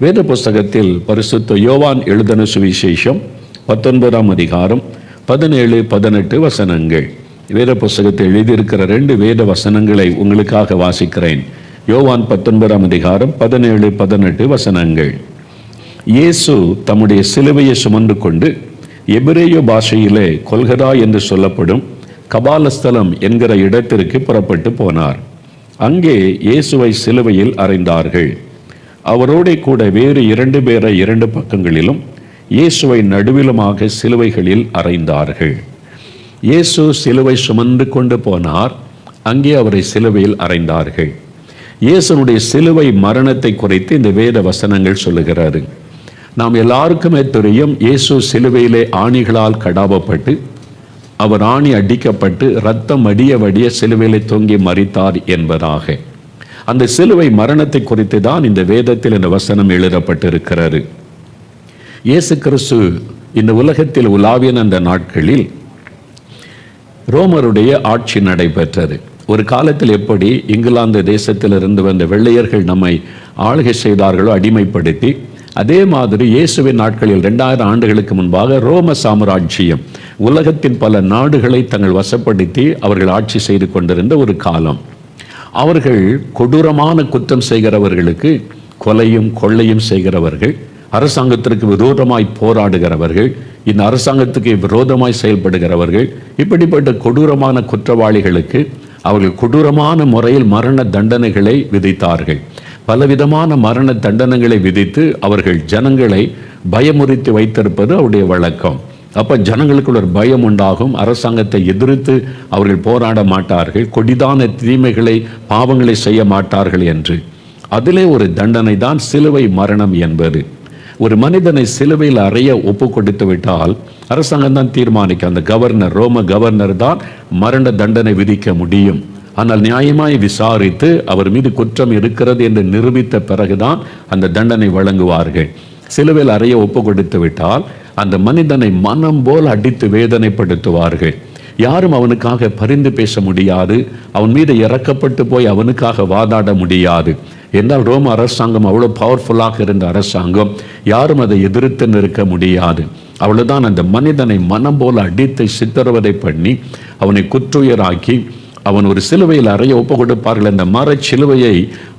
வேத புஸ்தகத்தில் பரிசுத்த யோவான் எழுதின சுவிசேஷம் 19ஆம் அதிகாரம் 17-18 வசனங்கள். வேத புஸ்தகத்தில் எழுதியிருக்கிற 2 வேத வசனங்களை உங்களுக்காக வாசிக்கிறேன். யோவான் 19ஆம் அதிகாரம் 17-18 வசனங்கள். இயேசு தம்முடைய சிலுவையை சுமந்து கொண்டு எபிரேய பாஷையிலே கொல்கதா என்று சொல்லப்படும் கபாலஸ்தலம் என்கிற இடத்திற்கு புறப்பட்டு போனார். அங்கே இயேசுவை சிலுவையில் அறைந்தார்கள். அவரோட கூட வேறு 2 பேரை 2 பக்கங்களிலும் இயேசுவை நடுவிலுமாக சிலுவைகளில் அறைந்தார்கள். இயேசு சிலுவை சுமந்து கொண்டு போனார். அங்கே அவரை சிலுவையில் அறைந்தார்கள். இயேசுனுடைய சிலுவை மரணத்தை குறித்து இந்த வேத வசனங்கள் சொல்லுகிறாரு. நாம் எல்லாருக்குமே தெரியும், இயேசு சிலுவையிலே ஆணிகளால் கடாவப்பட்டு அவர் ஆணி அடிக்கப்பட்டு இரத்தம் வடிய சிலுவையிலே தொங்கி மரித்தார் என்பதாக. அந்த சிலுவை மரணத்தை குறித்து தான் இந்த வேதத்தில் இந்த வசனம் எழுதப்பட்டிருக்கிறது. இயேசு கிறிஸ்து இந்த உலகத்தில் உலாவிய அந்த நாட்களில் ரோமருடைய ஆட்சி நடைபெற்றது. ஒரு காலத்தில் எப்படி இங்கிலாந்து தேசத்தில் இருந்து வந்த வெள்ளையர்கள் நம்மை ஆளுகை செய்தார்களோ, அடிமைப்படுத்தி, அதே மாதிரி இயேசுவின் நாட்களில் 2000 ஆண்டுகளுக்கு முன்பாக ரோம சாம்ராஜ்யம் உலகத்தின் பல நாடுகளை தங்கள் வசப்படுத்தி அவர்கள் ஆட்சி செய்து கொண்டிருந்த ஒரு காலம். அவர்கள் கொடூரமான குற்றம் செய்கிறவர்களுக்கு கொலையும் கொள்ளையும் செய்கிறவர்கள், அரசாங்கத்திற்கு விரோதமாய் போராடுகிறவர்கள், இந்த அரசாங்கத்துக்கு விரோதமாய் செயல்படுகிறவர்கள், இப்படிப்பட்ட கொடூரமான குற்றவாளிகளுக்கு அவர்கள் கொடூரமான முறையில் மரண தண்டனைகளை விதித்தார்கள். பலவிதமான மரண தண்டனைகளை விதித்து அவர்கள் ஜனங்களை பயமுறுத்தி வைத்திருப்பது அவருடைய வழக்கம். அப்போ ஜனங்களுக்குள்ள ஒரு பயம் உண்டாகும். அரசாங்கத்தை எதிர்த்து அவர்கள் போராட மாட்டார்கள், கொடிதான தீமைகளை பாவங்களை செய்ய மாட்டார்கள் என்று. அதிலே ஒரு தண்டனை தான் சிலுவை மரணம் என்பது. ஒரு மனிதனை சிலுவையில் அறைய ஒப்பு கொடுத்து விட்டால் அரசாங்கம் தான் தீர்மானிக்கும். அந்த கவர்னர், ரோம கவர்னர் தான் மரண தண்டனை விதிக்க முடியும். ஆனால் நியாயமாய் விசாரித்து அவர் மீது குற்றம் இருக்கிறது என்று நிரூபித்த பிறகுதான் அந்த தண்டனை வழங்குவார்கள். சிலுவையில் அறைய ஒப்பு கொடுத்து விட்டால் அந்த மனிதனை மனம் போல் அடித்து வேதனைப்படுத்துவார்கள். யாரும் அவனுக்காக பரிந்து பேச முடியாது, அவன் மீது இறக்கப்பட்டு போய் அவனுக்காக வாதாட முடியாது. என்றால் ரோம அரசாங்கம் அவ்வளோ பவர்ஃபுல்லாக இருந்த அரசாங்கம், யாரும் அதை எதிர்த்து நிற்க முடியாது. அவ்வளவுதான், அந்த மனிதனை மனம் போல் அடித்து சித்திரவதை பண்ணி அவனை குற்றுயிராக்கி அவன் ஒரு சிலுவையில் அறைய ஒப்பு கொடுப்பார்கள். அந்த மர சிலுவையை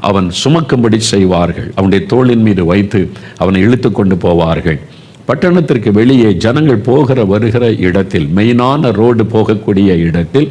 அவன் சுமக்கும்படி செய்வார்கள். அவனுடைய தோளின் மீது வைத்து அவனை இழுத்து கொண்டு போவார்கள். பட்டணத்திற்கு வெளியே ஜனங்கள் போகிற வருகிற இடத்தில், மெயினான ரோடு போகக்கூடிய இடத்தில்,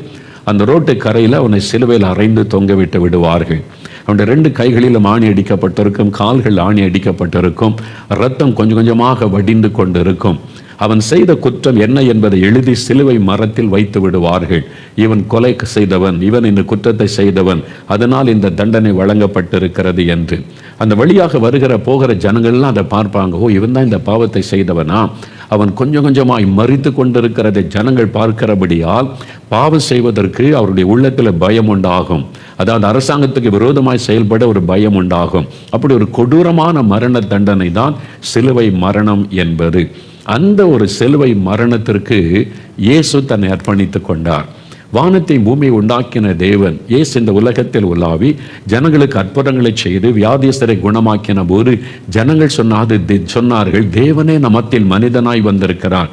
அந்த ரோட்டு கரையில் அவனை சிலுவையில் அறைந்து தொங்க விட்டு விடுவார்கள். அவனுடைய 2 கைகளிலும் ஆணி அடிக்கப்பட்டிருக்கும், கால்கள் ஆணி அடிக்கப்பட்டிருக்கும், இரத்தம் கொஞ்சம் கொஞ்சமாக வடிந்து கொண்டிருக்கும். அவன் செய்த குற்றம் என்ன என்பதை எழுதி சிலுவை மரத்தில் வைத்து விடுவார்கள். இவன் கொலை செய்தவன், இவன் இந்த குற்றத்தை செய்தவன், அதனால் இந்த தண்டனை வழங்கப்பட்டிருக்கிறது என்று. அந்த வழியாக வருகிற போகிற ஜனங்கள்லாம் அதை பார்ப்பாங்க. ஓ, இவன் தான் இந்த பாவத்தை செய்தவனா? அவன் கொஞ்சம் கொஞ்சமாய் மறித்து கொண்டிருக்கிறதை ஜனங்கள் பார்க்கிறபடியால் பாவம் செய்வதற்கு அவருடைய உள்ளத்தில் பயம் உண்டாகும். அதாவது அரசாங்கத்துக்கு விரோதமாய் செயல்பட ஒரு பயம் உண்டாகும். அப்படி ஒரு கொடூரமான மரண தண்டனை தான் சிலுவை மரணம் என்பது. அந்த ஒரு சிலுவை மரணத்திற்கு இயேசு தன்னை அர்ப்பணித்து கொண்டார். வானத்தை பூமியை உண்டாக்கின தேவன் இயேசு இந்த உலகத்தில் உலாவி ஜனங்களுக்கு அற்புதங்களை செய்து வியாதியஸ்தரை குணமாக்கின போது ஜனங்கள் சொன்னார்கள், தேவனே நமத்தில் மனிதனாய் வந்திருக்கிறார்,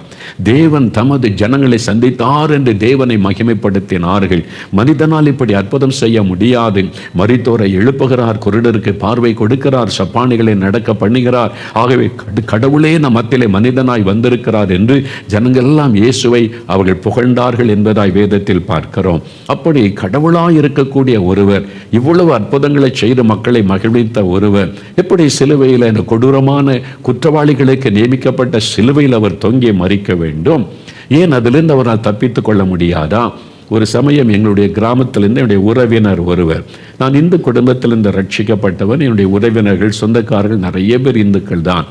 தேவன் தமது ஜனங்களை சந்தித்தார் என்று தேவனை மகிமைப்படுத்தினார்கள். மனிதனால் இப்படி அற்புதம் செய்ய முடியாது, மரித்தோரை எழுப்புகிறார், குருடருக்கு பார்வை கொடுக்கிறார், சப்பானிகளை நடக்க பண்ணுகிறார், ஆகவே கடவுளே நமத்திலே மனிதனாய் வந்திருக்கிறார் என்று ஜனங்கள் எல்லாம் இயேசுவை அவர்கள் புகழ்ந்தார்கள் என்பதாய் வேதத்தில் பார்க்கிறோம். அப்படி கடவுளாய் இருக்கக்கூடிய ஒருவர், இவ்வளவு அற்புதங்களை செய்து மக்களை மகிழ்வித்த ஒருவர், எப்படி சிலுவையில் இந்த கொடூரமான குற்றவாளிகளுக்கு நியமிக்கப்பட்ட சிலுவையில் அவர் தொங்கி மரிக்க வேண்டும்? ஏன் அதிலிருந்து அவரால் தப்பித்துக் கொள்ள முடியாதா? ஒரு சமயம் எங்களுடைய கிராமத்திலிருந்து என்னுடைய உறவினர் ஒருவர், நான் இந்து குடும்பத்திலிருந்து ரட்சிக்கப்பட்டவன், என்னுடைய உறவினர்கள் சொந்தக்காரர்கள் நிறைய பேர் இந்துக்கள் தான்.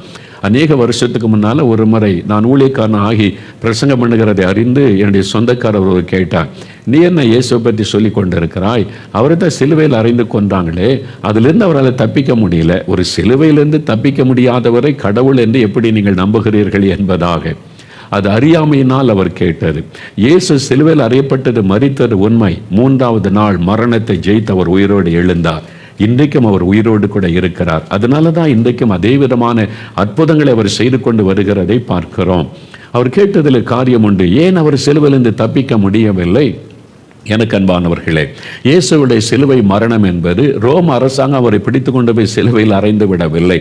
அநேக வருஷத்துக்கு முன்னால் ஒரு முறை நான் ஊழியக்காரன் ஆகி பிரசங்கம் பண்ணுகிறதை அறிந்து என்னுடைய சொந்தக்காரர் ஒரு கேட்டார், நீ என்ன இயேசுவை பற்றி சொல்லி கொண்டிருக்கிறாய்? அவரை தான் சிலுவையில் அறைந்து கொண்டாங்களே, அதிலிருந்து அவரால் தப்பிக்க முடியல. ஒரு சிலுவையிலிருந்து தப்பிக்க முடியாதவரை கடவுள் என்று எப்படி நீங்கள் நம்புகிறீர்கள் என்பதாக. அது அறியாமையினால் அவர் கேட்டது. இயேசு சிலுவையில் அறையப்பட்டது, மரித்தது உண்மை. 3ஆவது நாள் மரணத்தை ஜெயித்து அவர் உயிரோடு எழுந்தார். இன்றைக்கும் அவர் உயிரோடு கூட இருக்கிறார். அதனால தான் இன்றைக்கும் அதே விதமான அற்புதங்களை அவர் செய்து கொண்டு வருகிறதை பார்க்கிறோம். அவர் கேட்டதில் காரியம் உண்டு. ஏன் அவர் சிலுவையிலிருந்து தப்பிக்க முடியவில்லை? எனக்கு அன்பானவர்களே, இயேசுவுடைய சிலுவை மரணம் என்பது ரோம அரசாங்கம் அவரை பிடித்து கொண்டு போய் சிலுவையில் அறைந்து விடவில்லை.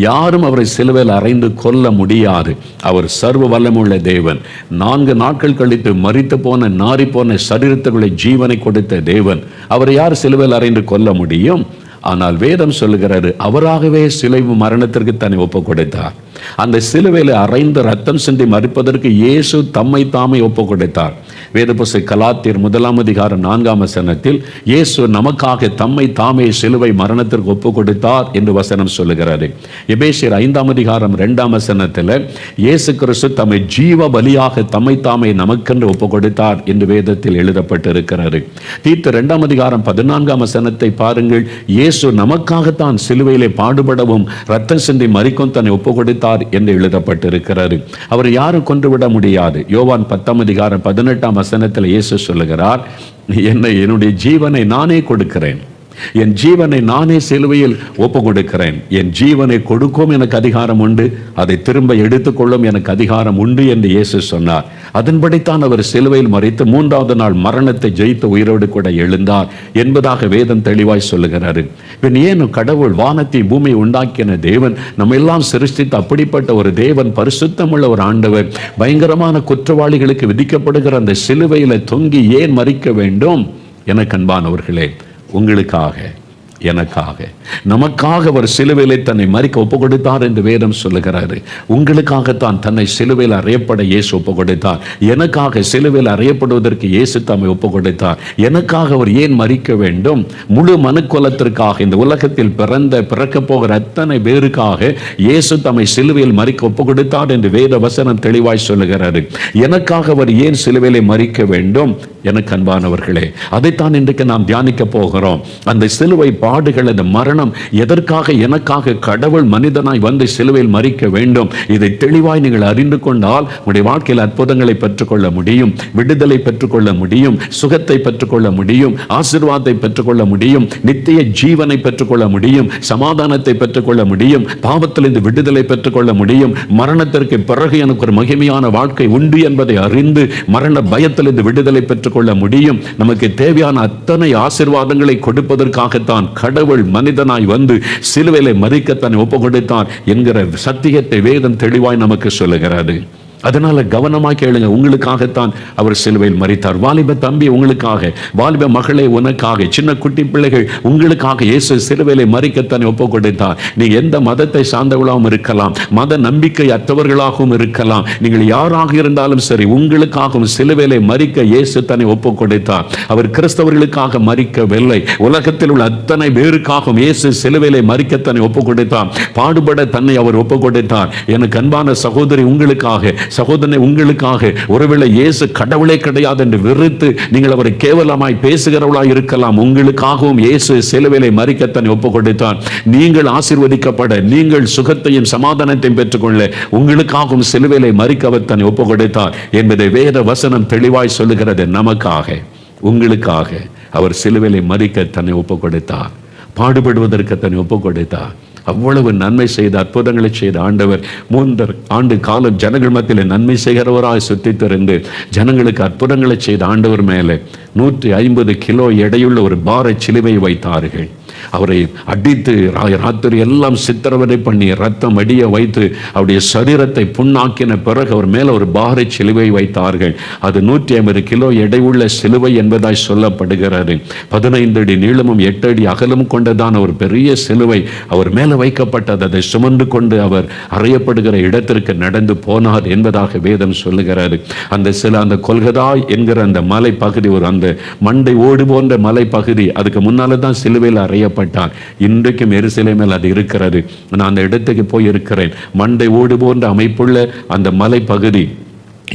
யாரும் அவரை சிலுவையில் அறைந்து கொல்ல முடியாது. அவர் சர்வ வல்லமுள்ள தேவன். 4 நாட்கள் கழித்து மரித்து போன நாரி போன சரீரத்துக்குள்ளே ஜீவனை கொடுத்த தேவன். அவரை யார் சிலுவையில் அறைந்து கொல்ல முடியும்? ஆனால் வேதம் சொல்லுகிறாரு, அவராகவே சிலுவை மரணத்திற்கு தன்னை ஒப்பு கொடுத்தார். அந்த சிலுவையில் அறைந்து ரத்தம் சிந்தி மரிப்பதற்கு இயேசு தம்மை தாமே ஒப்பு கொடுத்தார். வேத புஸ்தகம் கலாத்தியர் 1:4 இயேசு நமக்காக தம்மை தாமே சிலுவை மரணத்திற்கு ஒப்பு கொடுத்தார் என்று வசனம் சொல்லுகிறாரு. எபேசியர் 5:2 இயேசு கிறிஸ்து தம்மை ஜீவ பலியாக தம்மை தாமே நமக்கென்று ஒப்பு கொடுத்தார் என்று வேதத்தில் எழுதப்பட்டிருக்கிறது. தீத்து 2:14 பாருங்கள். இயேசு நமக்காகத்தான் சிலுவையிலே பாடுபடவும் ரத்தம் சிந்தி மரிக்கும் தன்னை ஒப்பு கொடுத்தார் என்று எழுதப்பட்டிருக்கிறது. அவர் யாரும் கொன்றுவிட முடியாது. யோவான் 10:18 இயேசு சொல்லுகிறார், என்னுடைய ஜீவனை நானே கொடுக்கிறேன், என் ஜீவனை நானே சிலுவையில் ஒப்பு கொடுக்கிறேன், என் ஜீவனை கொடுக்கும் எனக்கு அதிகாரம் உண்டு, அதை திரும்ப எடுத்துக்கொள்ளும் எனக்கு அதிகாரம் உண்டு என்று இயேசு சொன்னார். அதன்படித்தான் அவர் சிலுவையில் மரித்து 3வது நாள் மரணத்தை ஜெயித்து உயிரோடு கூட எழுந்தார் என்பதாக வேதம் தெளிவாய் சொல்லுகிறாரு. பின் ஏன் கடவுள் வானத்தை பூமியை உண்டாக்கின தேவன், நம்ம எல்லாம் சிருஷ்டித்து அப்படிப்பட்ட ஒரு தேவன், பரிசுத்தமுள்ள ஒரு ஆண்டவர், பயங்கரமான குற்றவாளிகளுக்கு விதிக்கப்படுகிற அந்த சிலுவையில் தொங்கி ஏன் மரிக்க வேண்டும்? எனக்கு அன்பானவர்களே, உங்களுக்காக, எனக்காக, நமக்காக அவர் சிலுவையிலே தன்னை மரிக்க ஒப்பு கொடுத்தார் என்று வேதம் சொல்லுகிறாரு. உங்களுக்காகத்தான் தன்னை சிலுவையில் அறையப்பட இயேசு ஒப்பு கொடுத்தார். எனக்காக சிலுவையில் அறையப்படுவதற்கு இயேசு தம்மை ஒப்பு கொடுத்தார். எனக்காக அவர் ஏன் மரிக்க வேண்டும்? முழு மனுக்குலத்திற்காக, இந்த உலகத்தில் பிறக்க போகிற அத்தனை பேருக்காக இயேசு தம்மை சிலுவையில் மரிக்க ஒப்பு கொடுத்தார் என்று வேத வசனம் தெளிவாய் சொல்லுகிறாரு. எனக்காக அவர் ஏன் சிலுவையிலே மரிக்க வேண்டும்? எனக்கு அன்பானவர்களே, அதைத்தான் இன்றைக்கு நாம் தியானிக்க போகிறோம். அந்த சிலுவை பாடுகள், அந்த மரணம் எதற்காக, எனக்காக கடவுள் மனிதனாய் வந்து சிலுவையில் மரிக்க வேண்டும், இதை தெளிவாய் நீங்கள் அறிந்து கொண்டால் உங்களுடைய வாழ்க்கையில் அற்புதங்களை பெற்றுக்கொள்ள முடியும், விடுதலை பெற்றுக்கொள்ள முடியும், சுகத்தை பெற்றுக்கொள்ள முடியும், ஆசீர்வாதத்தை பெற்றுக்கொள்ள முடியும், நித்திய ஜீவனை பெற்றுக்கொள்ள முடியும், சமாதானத்தை பெற்றுக்கொள்ள முடியும், பாவத்திலிருந்து விடுதலை பெற்றுக்கொள்ள முடியும். மரணத்திற்கு பிறகு எனக்கு ஒரு மகிமையான வாழ்க்கை உண்டு என்பதை அறிந்து மரண பயத்திலிருந்து விடுதலை பெற்றுக்கொள்ள முடியும். நமக்கு தேவையான அத்தனை ஆசீர்வாதங்களை கொடுப்பதற்காகத்தான் கடவுள் மனிதனாய் வந்து சிலுவையிலே மரிக்கத்தான் ஒப்பு கொடுத்தார் என்கிற சத்தியத்தை வேதம் தெளிவாய் நமக்கு சொல்லுகிறது. அதனால கவனமாக கேளுங்க. உங்களுக்காகத்தான் அவர் சிலுவையில் மரித்தார். வாலிப தம்பி உங்களுக்காக, வாலிப மகளே உனக்காக, சின்ன குட்டி பிள்ளைகள் உங்களுக்காக இயேசு சிலுவையிலே மரிக்கத்தான் ஒப்பு கொடுத்தார். நீங்க எந்த மதத்தை சார்ந்தவர்களாகவும் இருக்கலாம், மத நம்பிக்கை அற்றவர்களாகவும் இருக்கலாம், நீங்கள் யாராக இருந்தாலும் சரி, உங்களுக்காகவும் சிலுவையிலே மரிக்க இயேசு தன்னை ஒப்பு கொடுத்தார். அவர் கிறிஸ்தவர்களுக்காக மரிக்கவில்லை, உலகத்தில் உள்ள அத்தனை பேருக்காகவும் இயேசு சிலுவையிலே மரிக்கத்தன்னை ஒப்பு கொடுத்தார். பாடுபட தன்னை அவர் ஒப்பு கொடுத்தார். எனக்கு அன்பான சகோதரி உங்களுக்காக, சகோதரனை உங்களுக்காக, ஒருவேளை இயேசு கடவுளே கிடையாது என்று வெறுத்து நீங்கள் அவரை கேவலமாய் பேசுகிறவர்களாய் இருக்கலாம், உங்களுக்காகவும் இயேசு சிலுவையிலே மரிக்கத்தன்னை ஒப்பு கொடுத்தார். நீங்கள் ஆசீர்வதிக்கப்பட, நீங்கள் சுகத்தையும் சமாதானத்தையும் பெற்றுக்கொள்ள உங்களுக்காகவும் சிலுவையிலே மரிக்க அவர் தன்னை ஒப்பு கொடுத்தார் என்பதை வேத வசனம் தெளிவாய் சொல்லுகிறது. நமக்காக, உங்களுக்காக அவர் சிலுவையிலே மரிக்க தன்னை ஒப்பு கொடுத்தார். பாடுபடுவதற்கு தன்னை ஒப்பு கொடுத்தார். அவ்வளவு நன்மை செய்த, அற்புதங்களை செய்த ஆண்டவர் 3 ஆண்டு காலம் ஜனங்கள் மத்தியில் நன்மை செய்கிறவராய் சுற்றி திறந்து ஜனங்களுக்கு அற்புதங்களை செய்த ஆண்டவர் மேலே 150 கிலோ எடையுள்ள ஒரு பார சிலுவை வைத்தார்கள். அவரை அடித்து ராத்திரி எல்லாம் சித்திரவதை பண்ணி ரத்தம் அடிய வைத்து அவருடைய சரீரத்தை புண்ணாக்கின பிறகு அவர் மேல ஒரு பார சிலுவை வைத்தார்கள். அது 150 கிலோ எடையுள்ள சிலுவை என்பதாய் சொல்லப்படுகிறது. 15 அடி நீளமும் 8 அடி அகலம் கொண்டதான ஒரு பெரிய சிலுவை அவர் மேல வைக்கப்பட்டது. அதை சுமந்து கொண்டு அவர் அறையப்படுகிற இடத்திற்கு நடந்து போனார் என்பதாக வேதம் சொல்லுகிறாரு. அந்த கொல்கதா என்கிற அந்த மலை பகுதி, ஒரு அந்த மண்டை ஓடு போன்ற மலை பகுதி, அதுக்கு முன்னால தான் சிலுவையில் அறையப்பட்டார். இன்றைக்கும் எருசலேமில் அது இருக்கிறது. நான் அந்த இடத்துக்கு போய் இருக்கிறேன். மண்டை ஓடு போன்ற அமைப்புள்ள அந்த மலை பகுதி,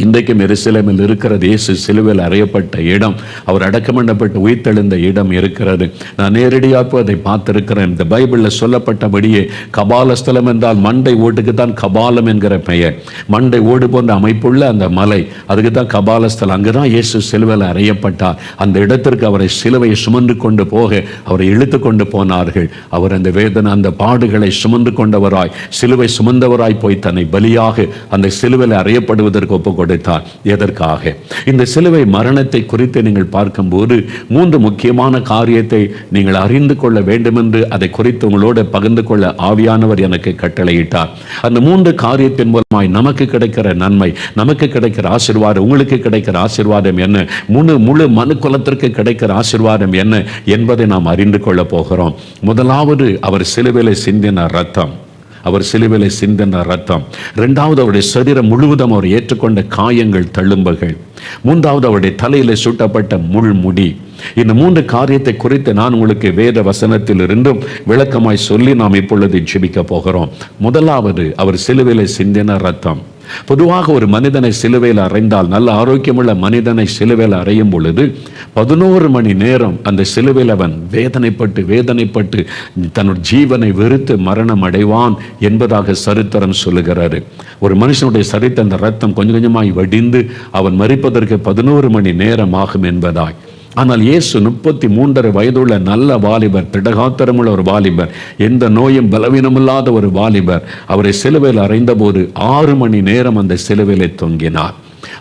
இன்றைக்கும் எருசலேமில் இருக்கிறது இயேசு சிலுவையில் அறையப்பட்ட இடம், அவர் அடக்கம் பண்ணப்பட்டு உயிர்த்தெழுந்த இடம் இருக்கிறது. நான் நேரடியாக அதை பார்த்திருக்கிறேன். இந்த பைபிளில் சொல்லப்பட்டபடியே கபாலஸ்தலம் என்றால் மண்டை ஓட்டுக்கு தான் கபாலம் என்கிற பெயர். மண்டை ஓடு போன்ற அமைப்புள்ள அந்த மலை, அதுக்கு தான் கபாலஸ்தலம். அங்கே தான் இயேசு சிலுவையில் அறையப்பட்டார். அந்த இடத்திற்கு அவரை சிலுவையை சுமந்து கொண்டு போக அவரை இழுத்து கொண்டு போனார்கள். அவர் அந்த வேதனை, அந்த பாடுகளை சுமந்து கொண்டவராய், சிலுவை சுமந்தவராய் போய் தன்னை பலியாக அந்த சிலுவையில் அறையப்படுவதற்கு ஒப்பு கொடுத்தார். எதற்காக? இந்த சிலுவை மரணத்தை குறித்து நீங்கள் பார்க்கும்போது 3 முக்கியமான காரியத்தை நீங்கள் அறிந்து கொள்ள வேண்டும் என்று அதை குறித்து உங்களோடு பகிர்ந்து கொள்ள ஆவியானவர் எனக்கு கட்டளையிட்டார். அந்த 3 காரியத்தின் மூலமாய் நமக்கு கிடைக்கிற நன்மை, நமக்கு கிடைக்கிற ஆசீர்வாதம், உங்களுக்கு கிடைக்கிற ஆசீர்வாதம் என்ன, முழு மனு குலத்திற்கு கிடைக்கிற ஆசீர்வாதம் என்ன என்பதை நாம் அறிந்து கொள்ள போகிறோம். முதலாவது, அவர் சிலுவையில் சிந்தின ரத்தம். அவர் சிலுவையில் சிந்தின ரத்தம். 2வது, அவருடைய சரீரம் முழுவதும் அவர் ஏற்றுக்கொண்ட காயங்கள், தழும்புகள். 3வது, அவருடைய தலையிலே சூட்டப்பட்ட முள்முடி. இந்த 3 காரியத்தை குறித்து நான் உங்களுக்கு வேத வசனத்தில் இருந்தும் விளக்கமாய் சொல்லி நாம் இப்பொழுது ஜெபிக்க போகிறோம். முதலாவது, அவர் சிலுவையில் சிந்தின ரத்தம். பொதுவாக ஒரு மனிதனை சிலுவையில் அறைந்தால், நல்ல ஆரோக்கியமுள்ள மனிதனை சிலுவையில் அறையும் பொழுது 11 மணி நேரம் அந்த சிலுவையில் அவன் வேதனைப்பட்டு தன்னுடைய ஜீவனை வெறுத்து மரணம் அடைவான் என்பதாக சரித்திரம் சொல்லுகிறாரு. ஒரு மனுஷனுடைய சரித்திர அந்த ரத்தம் கொஞ்சம் கொஞ்சமாய் வடிந்து அவன் மரிப்பதற்கு 11 மணி நேரம் ஆகும் என்பதாய். ஆனால் இயேசு 33 வயதுள்ள நல்ல வாலிபர், திடகாத்திரமுள்ள ஒரு வாலிபர், எந்த நோயும் பலவீனமில்லாத ஒரு வாலிபர், அவரை சிலுவையில் அறைந்தபோது 6 மணி நேரம் அந்த சிலுவையிலே தொங்கினார்.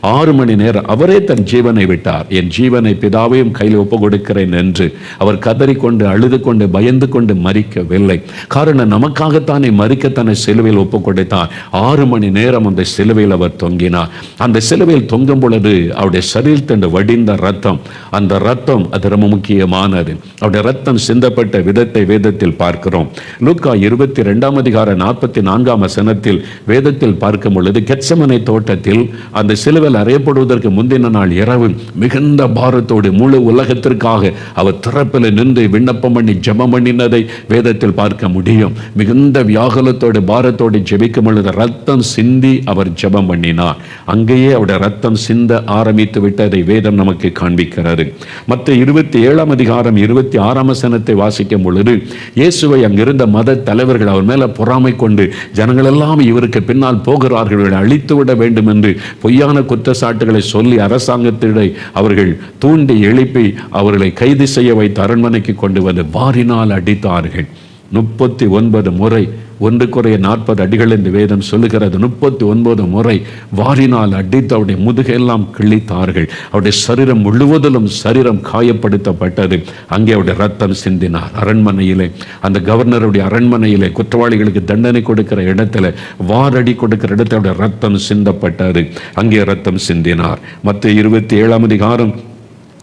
6 மணி நேரம் அவரே தன் ஜீவனை விட்டார். என் ஜீவனை பிதாவையும் கையில் ஒப்பு கொடுக்கிறேன் என்று அவர் கதறிக்கொண்டு அழுது கொண்டு பயந்து கொண்டு மரிக்கவில்லை. காரணம், நமக்காகத்தானே மரிக்கத்தானே சிலுவையில் ஒப்பு கொடுத்தார். 6 மணி நேரம் அந்த சிலுவையில் அவர் தொங்கினார். அந்த சிலுவையில் தொங்கும் பொழுது அவருடைய சரீரத்தின் வடிந்த ரத்தம், அந்த ரத்தம் அது ரொம்ப முக்கியமானது. அவருடைய ரத்தம் சிந்தப்பட்ட விதத்தை வேதத்தில் பார்க்கிறோம். லூக்கா 22ஆம் அதிகாரம் 44ஆம் வசனத்தில் வேதத்தில் பார்க்கும் பொழுது, கெத்செமனே தோட்டத்தில் அந்த சிலுவையில் அறையப்படுவதற்கு முந்தின நாள் இரவு மிகுந்த பாரத்தோடு முழு உலகத்திற்காக அவர் திறப்பில் நின்று விண்ணப்பம் பண்ணி ஜெபம் பண்ணினதை வேதத்தில் பார்க்க முடியும். மிகுந்த வியாகுலத்தோடு பாரத்தோடு ஜெபிக்கும் பொழுது ரத்தம் சிந்தி அவர் ஜெபம் பண்ணினார். அங்கேயே அவருடைய ரத்தம் சிந்த ஆரம்பித்து விட்டதை வேதம் நமக்கு காண்பிக்கிறது. மற்ற 27ஆம் அதிகாரம் 26ஆம் வசனத்தை வாசிக்கும் பொழுது, இயேசுவை அங்கிருந்த மத தலைவர்கள் அவர் மேல பொறாமை கொண்டு ஜனங்கள் எல்லாம் இவருக்கு பின்னால் போகிறார்கள், அழித்து விட வேண்டும் என்று பொய்யான குற்றச்சாட்டுகளை சொல்லி அரசாங்கத்திடை அவர்கள் தூண்டி எழுப்பி அவர்களை கைது செய்ய வைத்து அரண்மனைக்கு கொண்டு வந்து வாரினால் அடித்தார்கள். 39 முறை, 1 குறைய 40 அடிகள் என்று வேதம் சொல்லுகிறது. 39 முறை வாரினால் அடித்து அவருடைய முதுகெல்லாம் கிழித்தார்கள். அவருடைய சரீரம் முழுவதிலும் சரீரம் காயப்படுத்தப்பட்டது. அங்கே அவருடைய ரத்தம் சிந்தினார். அரண்மனையிலே, அந்த கவர்னருடைய அரண்மனையிலே குற்றவாளிகளுக்கு தண்டனை கொடுக்கிற இடத்துல, வாரடி கொடுக்கிற இடத்துல அவருடைய ரத்தம் சிந்தப்பட்டது. அங்கே ரத்தம் சிந்தினார். மத்த 27ஆம் அதிகாரம்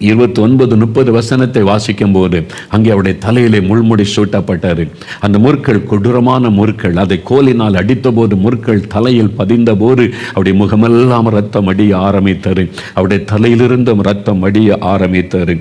29-30 வசனத்தை வாசிக்கும் போது அங்கே அவருடைய தலையிலே முள்முடி சூட்டப்பட்டது. அந்த முற்கள் கொடூரமான முற்கள். அதை கோலினால் அடித்த போது முற்கள் தலையில் பதிந்த போது அவருடைய முகமெல்லாம் ரத்தம் அடிய ஆரம்பித்தது. அவருடைய தலையிலிருந்தும் ரத்தம் அடிய ஆரம்பித்தது.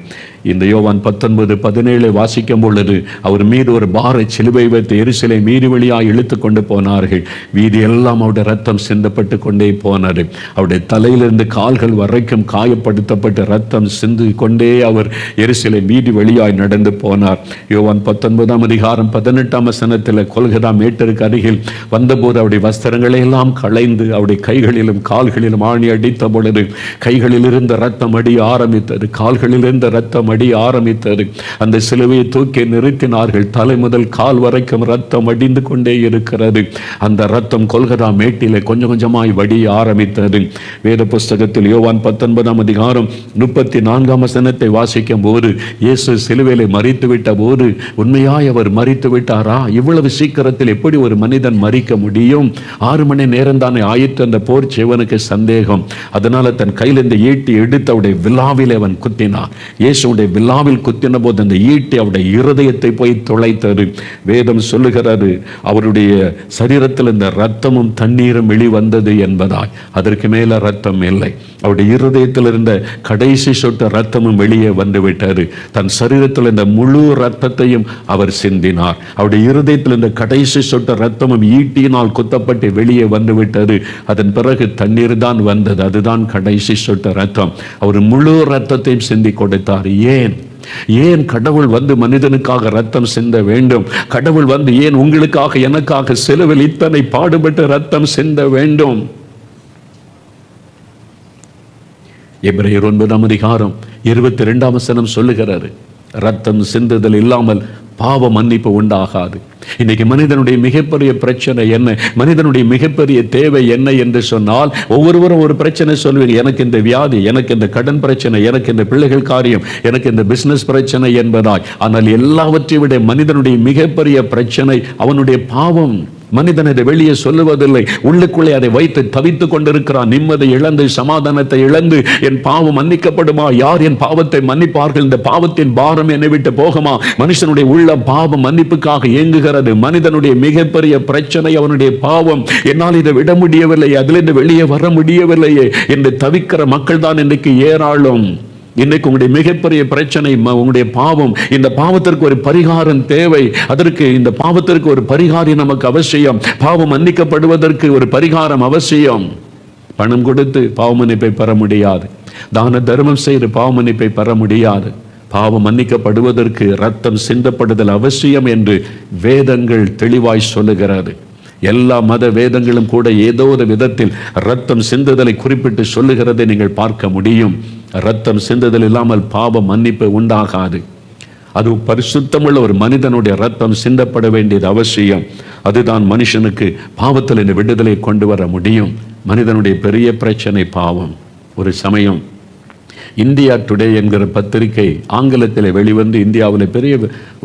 இந்த யோவான் 19-17 வாசிக்கும் பொழுது, அவர் மீது ஒரு பாறை சிலுவை வைத்து எருசலேம் மீறி வழியாக இழுத்து கொண்டு போனார்கள். வீதி எல்லாம் அவருடைய ரத்தம் சிந்தப்பட்டு கொண்டே போனது. அவருடைய தலையிலிருந்து கால்கள் வரைக்கும் காயப்படுத்தப்பட்டு ரத்தம் சிந்து கொண்டே அவர் எருசலேம் மீறி வழியாய் நடந்து போனார். யோவான் 19ஆம் அதிகாரம் 18ஆம் வசனத்தில் கொல்கதா மேட்டருக்கு அருகில் வந்தபோது அவருடைய வஸ்திரங்களை எல்லாம் களைந்து அவருடைய கைகளிலும் கால்களிலும் ஆணி அடித்த பொழுது கைகளில் இருந்த ரத்தம் அடிய ஆரம்பித்தது, கால்களில் இருந்த ரத்தம் அடிய ஆரம்பித்தது. அந்த சிலுவையை தூக்கி நிறுத்தினார்கள். தலை முதல் கால் வரைக்கும் ரத்தம் அடிந்து கொண்டே இருக்கிறது. அந்த ரத்தம் கொல்கதா மேட்டிலே கொஞ்சம் கொஞ்சமாய் வடிய ஆரம்பித்தது. வேத புஸ்தகத்தில் யோவான் 19ஆம் அதிகாரம் 34ஆம் வசனத்தை வாசிக்கும் போது, இயேசு சிலுவையிலே மரித்து விட்ட போது, உண்மையாய் அவர் மரித்து விட்டாரா? இவ்வளவு சீக்கிரத்தில் எப்படி ஒரு மனிதன் மரிக்க முடியும்? 6 மணி நேரம் தானே ஆயிற்று அந்த போர் செய்வனுக்கு சந்தேகம். அதனால தன் கையில் இந்த ஈட்டி எடுத்து அவருடைய விழாவிலே அவன் குத்தினார். இயேசுடைய அவருடைய விழாவில் குத்தின போது அந்த ஈட்டி அவருடைய இருதயத்தை போய் துளைத்தது. வேதம் சொல்லுகிறது, அவருடைய சரீரத்தில் இந்த ரத்தமும் தண்ணீரும் வெளிவந்தது என்பதாய். அதற்கு மேல ரத்தம் இல்லை. அவருடைய இருதயத்தில் இருந்த கடைசி சொட்டு ரத்தமும் வெளியே வந்து விட்டது. தன் சரீரத்தில் இந்த முழு ரத்தத்தையும் அவர் சிந்தினார். அவருடைய இருதயத்தில் இந்த கடைசி சொட்டு ரத்தமும் ஈட்டியினால் குத்தப்பட்டு வெளியே வந்து விட்டது. அதன் பிறகு தண்ணீர் தான் வந்தது. அதுதான் கடைசி சொட்டு ரத்தம். அவர் முழு ரத்தத்தையும் சிந்தி கொடுத்தார். ஏன் கடவுள் வந்து மனிதனுக்காக ரத்தம் சிந்த வேண்டும்? கடவுள் வந்து ஏன் உங்களுக்காக எனக்காக சிலுவையில் இத்தனை பாடுபட்டு ரத்தம் சிந்த வேண்டும்? எபிரேயர் 9:22 சொல்லுகிறாரு, ரத்தம் சிந்துதல் இல்லாமல் பாவ மன்னிப்பு உண்டாகாது. இன்னைக்கு மனிதனுடைய மிகப்பெரிய பிரச்சனை என்ன, மனிதனுடைய மிகப்பெரிய தேவை என்ன என்று சொன்னால், ஒவ்வொருவரும் ஒரு பிரச்சனை சொல்வீங்க. எனக்கு இந்த வியாதி, எனக்கு இந்த கடன் பிரச்சனை, எனக்கு இந்த பிள்ளைகள் காரியம், எனக்கு இந்த பிசினஸ் பிரச்சனை என்பதாய். ஆனால் எல்லாவற்றையும் விட மனிதனுடைய மிகப்பெரிய பிரச்சனை அவனுடைய பாவம். மனிதன் அதை வெளியே சொல்லுவதில்லை. உள்ளுக்குள்ளே அதை வைத்து தவித்துக் கொண்டிருக்கிறான். நிம்மதி இழந்து, சமாதானத்தை இழந்து, என் பாவம் மன்னிக்கப்படுமா? யார் என் பாவத்தை மன்னிப்பார்கள்? இந்த பாவத்தின் பாரம் என்னை விட்டு போகுமா? மனுஷனுடைய உள்ள பாவம் மன்னிப்புக்காக இயங்குகிறது. மனிதனுடைய மிகப்பெரிய பிரச்சனை அவனுடைய பாவம். என்னால் இதை விட முடியவில்லை, அதிலிருந்து வெளியே வர முடியவில்லையே என்று தவிக்கிற மக்கள் தான் இன்றைக்கு ஏராளம். இன்னைக்கு உங்களுடைய மிகப்பெரிய பிரச்சனை உங்களுடைய பாவம். இந்த பாவத்திற்கு ஒரு பரிகாரம் தேவை. அதற்கு இந்த பாவத்திற்கு ஒரு பரிகாரம் நமக்கு அவசியம். பாவம் மன்னிக்கப்படுவதற்கு ஒரு பரிகாரம் அவசியம். பணம் கொடுத்து பாவ மன்னிப்பை பெற முடியாது. தான தர்மம் செய்து பாவ மன்னிப்பை பெற முடியாது. பாவம் மன்னிக்கப்படுவதற்கு ரத்தம் சிந்தப்படுதல் அவசியம் என்று வேதங்கள் தெளிவாய் சொல்லுகிறது. எல்லா மத வேதங்களும் கூட ஏதோ ஒரு விதத்தில் ரத்தம் சிந்துதலை குறிப்பிட்டு சொல்லுகிறதை நீங்கள் பார்க்க முடியும். ரத்தம் சிந்துதல் இல்லாமல் பாவ மன்னிப்பு உண்டாகாது. அது பரிசுத்தமுள்ள ஒரு மனிதனுடைய ரத்தம் சிந்தப்பட வேண்டியது அவசியம். அதுதான் மனுஷனுக்கு பாவத்தில் இந்த விடுதலை கொண்டு வர முடியும். மனிதனுடைய பெரிய பிரச்சனை பாவம். ஒரு சமயம் இந்தியா டுடே என்கிற பத்திரிகை ஆங்கிலத்தில் வெளிவந்து இந்தியாவில் பெரிய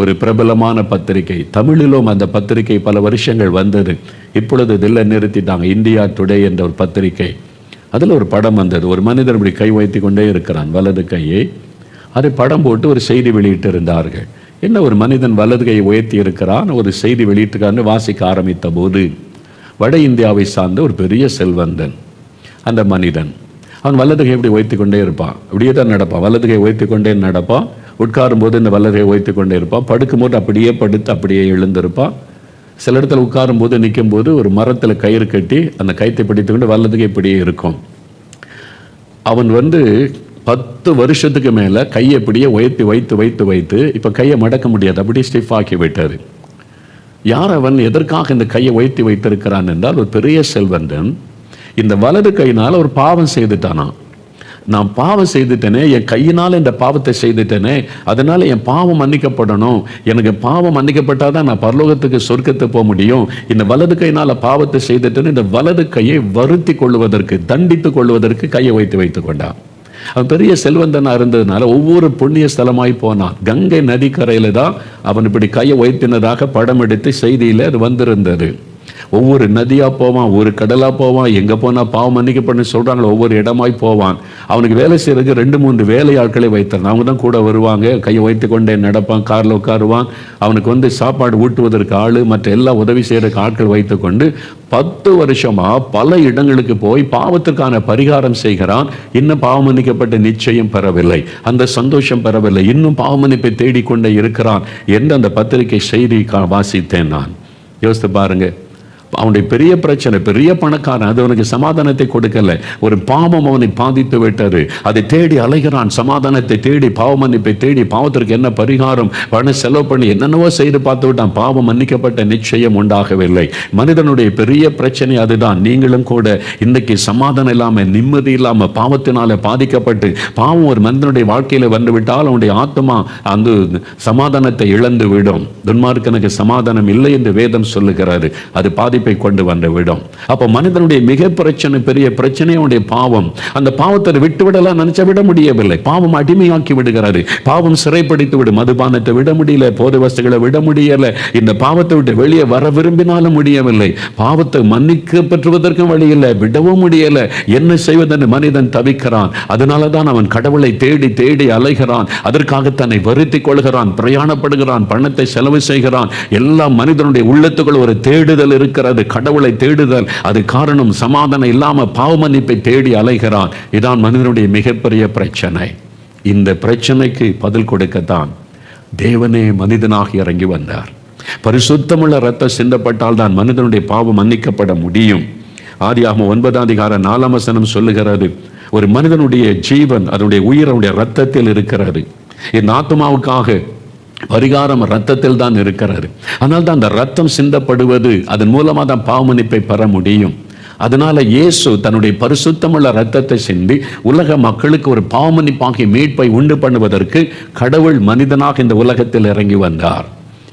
ஒரு பிரபலமான பத்திரிகை. தமிழிலும் அந்த பத்திரிகை பல வருஷங்கள் வந்தது. இப்பொழுது இதில் நிறுத்திட்டாங்க. இந்தியா டுடே என்ற ஒரு பத்திரிகை. அதில் ஒரு படம் வந்தது. ஒரு மனிதர் இப்படி கை வைத்து கொண்டே இருக்கிறான், வலது கையை. அதை படம் போட்டு ஒரு செய்தி வெளியிட்டு இருந்தார்கள். என்ன, ஒரு மனிதன் வலது கையை உயர்த்தி இருக்கிறான், ஒரு செய்தி வெளியிட்டுக்கான்னு வாசிக்க ஆரம்பித்த போது, வட இந்தியாவை சார்ந்த ஒரு பெரிய செல்வந்தன் அந்த மனிதன். அவன் வலது கை இப்படி வைத்து கொண்டே இருப்பான். அப்படியே தான் நடப்பான். வலது கை வைத்து கொண்டே நடப்பான். உட்காரும் போது இந்த வலது கை வைத்து கொண்டே இருப்பான். படுக்கும் போது அப்படியே படுத்து அப்படியே எழுந்திருப்பான். சில இடத்துல உட்காரும் போது நிற்கும் போது ஒரு மரத்தில் கயிறு கட்டி அந்த கயிற்றை பிடித்து கொண்டு வலது கை இப்படியே இருக்கும். அவன் 10 வருஷத்துக்கு மேலே கையை இப்படியே உயர்த்தி வைத்து இப்போ கையை மடக்க முடியாது, அப்படியே ஸ்டிஃப் ஆக்கி விட்டார். யார் அவன்? எதற்காக இந்த கையை உயர்த்தி வைத்திருக்கிறான் என்றால், ஒரு பெரிய செல்வந்தன் இந்த வலது கையினால் ஒரு பாவம் செய்துட்டானா. நான் பாவம் செய்துட்டேனே, என் கையினால் இந்த பாவத்தை செய்துட்டேனே, அதனால என் பாவம் மன்னிக்கப்படணும். எனக்கு பாவம் மன்னிக்கப்பட்டாதான் நான் பரலோகத்துக்கு சொர்க்கத்தை போக முடியும். இந்த வலது கையினால் பாவத்தை செய்துட்டேன்னு இந்த வலது கையை வருத்தி கொள்வதற்கு, தண்டித்து கொள்வதற்கு கையை வைத்து கொண்டான். அவன் பெரிய செல்வந்தனா இருந்ததுனால ஒவ்வொரு புண்ணிய ஸ்தலமாய் போனான். கங்கை நதிக்கரையில தான் அவன் இப்படி கையை வைத்தினதாக படம் எடுத்து செய்தியில் அது வந்திருந்தது. ஒவ்வொரு நதியா போவான், ஒரு கடலா போவான், எங்க போனா பாவம் மன்னிக்கப்படும் சொல்றாங்களோ ஒவ்வொரு இடமாய் போவான். அவனுக்கு வேலை செய்யறதுக்கு 2-3 வேலையாட்களை வைத்தான். அவங்க தான் கூட வருவாங்க. கையை வைத்து கொண்டே நடப்பான், கார்ல உட்காருவான். அவனுக்கு சாப்பாடு ஊட்டுவதற்கு ஆளு, மற்ற எல்லா உதவி செய்யறதுக்கு ஆட்கள் வைத்து கொண்டு 10 வருஷமா பல இடங்களுக்கு போய் பாவத்திற்கான பரிகாரம் செய்கிறான். இன்னும் பாவம் மன்னிக்கப்பட்ட நிச்சயம் பெறவில்லை, அந்த சந்தோஷம் பெறவில்லை, இன்னும் பாவ மன்னிப்பை தேடிக்கொண்டே இருக்கிறான் என்று அந்த பத்திரிகை செய்தி வாசித்தேன் நான். யோசித்து பாருங்க, அவனுடைய பெரிய பிரச்சனை, பெரிய பணக்காரன், அது அவனுக்கு சமாதானத்தை கொடுக்கல. ஒரு பாவம் அவனை பாதித்து விட்டது. அதை தேடி அலைகிறான், சமாதானத்தை தேடி, பாவ மன்னிப்பை தேடி, பாவத்திற்கு என்ன பரிகாரம், பணம் செலவு பண்ணி என்னென்னவோ செய்து பார்த்து விட்டான். பாவம் மன்னிக்கப்பட்ட நிச்சயம் உண்டாகவில்லை. மனிதனுடைய பெரிய பிரச்சனை அதுதான். நீங்களும் கூட இன்னைக்கு சமாதானம் இல்லாமல், நிம்மதி இல்லாமல், பாவத்தினால பாதிக்கப்பட்டு, பாவம் ஒரு மனிதனுடைய வாழ்க்கையில வந்துவிட்டால் அவனுடைய ஆத்மா அந்த சமாதானத்தை இழந்து விடும். துன்மார்க்கனுக்கு சமாதானம் இல்லை என்று வேதம் சொல்லுகிறாரு. அது பாதிப்பு பாதிப்பை கொண்டு வந்து விடும். அப்போ மனிதனுடைய மிக பெரிய பிரச்சனை அவனுடைய பாவம். அந்த பாவத்தை விட்டுவிடலாம் நினைச்சா விட முடியவில்லை. பாவம் அடிமையாக்கி விடுகிறாரு. பாவம் சிறைப்படுத்தி விடும். மதுபானத்தை விட முடியல, போதை வஸ்துகளை விட முடியல. இந்த பாவத்தை விட்டு வெளியே வர விரும்பினாலும் முடியவில்லை. பாவத்தை மன்னிக்க பெற்றுவதற்கும் வழி இல்லை, விடவும் முடியல. என்ன செய்வதென்று மனிதன் தவிக்கிறான். அதனாலதான் அவன் கடவுளை தேடி தேடி அலைகிறான். அதற்காக தன்னை வருத்திக் கொள்கிறான், பிரயாணப்படுகிறான், பணத்தை செலவு செய்கிறான். எல்லாம் மனிதனுடைய உள்ளத்துக்குள் ஒரு தேடுதல் இருக்கிறது, கடவுளை தேடுதல். அது காரணம் சமாதானம் இல்லாம பாவ மன்னிப்பை தேடி அலைகிறான். இதான் மனிதனுடைய மிகப்பெரிய பிரச்சனை. இந்த பிரச்சனைக்கு பதில் கொடுக்கத்தான் தேவனே மனிதனாக இறங்கி வந்தார். பரிசுத்தமுள்ள இரத்தம் சிந்தப்பட்டால் தான் மனிதனுடைய பாவம் மன்னிக்கப்பட முடியும். ஆதியாகமம் 9:4 சொல்லுகிறது, ஒரு மனிதனுடைய ஜீவன், அதனுடைய உயிர் அவனுடைய இரத்தத்தில் இருக்கிறது. இந்த ஆத்மாவுக்காக பரிகாரம் இரத்தத்தில் தான் இருக்கிறது. ஆனால் தான் அந்த இரத்தம் சிந்தப்படுவது, அதன் மூலமாக தான் பாவ மன்னிப்பை பெற முடியும். அதனால இயேசு தன்னுடைய பரிசுத்தமுள்ள இரத்தத்தை சிந்தி உலக மக்களுக்கு ஒரு பாவ மன்னிப்பாகிய மீட்பை உண்டு பண்ணுவதற்கு கடவுள் மனிதனாக இந்த உலகத்தில் இறங்கி வந்தார்.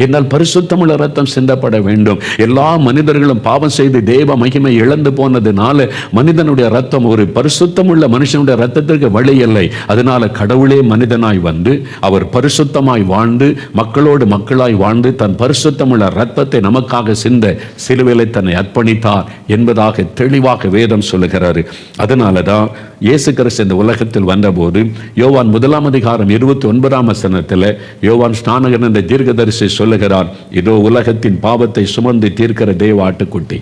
என்னால் பரிசுத்தமுள்ள இரத்தம் சிந்தப்பட வேண்டும். எல்லா மனிதர்களும் பாவம் செய்து தேவ மகிமை இழந்து போனதுனால மனிதனுடைய இரத்தம், ஒரு பரிசுத்தமுள்ள மனுஷனுடைய இரத்தத்திற்கு வழி இல்லை. அதனால கடவுளே மனிதனாய் வந்து அவர் பரிசுத்தமாய் வாழ்ந்து மக்களோடு மக்களாய் வாழ்ந்து தன் பரிசுத்தமுள்ள இரத்தத்தை நமக்காக சிந்த சிலுவையிலே தன்னை அர்ப்பணித்தார் என்பதாக தெளிவாக வேதம் சொல்லுகிறாரு. அதனாலதான் இயேசு கிறிஸ்து இந்த உலகத்தில் வந்தபோது யோவான் 1:29 யோவான் ஸ்நானகன் என்ற தீர்க்கதரிசி சொல்லுகிறார், இதோ உலகத்தின் பாவத்தை சுமந்து தீர்க்கிற தேவ ஆட்டுக்குட்டி.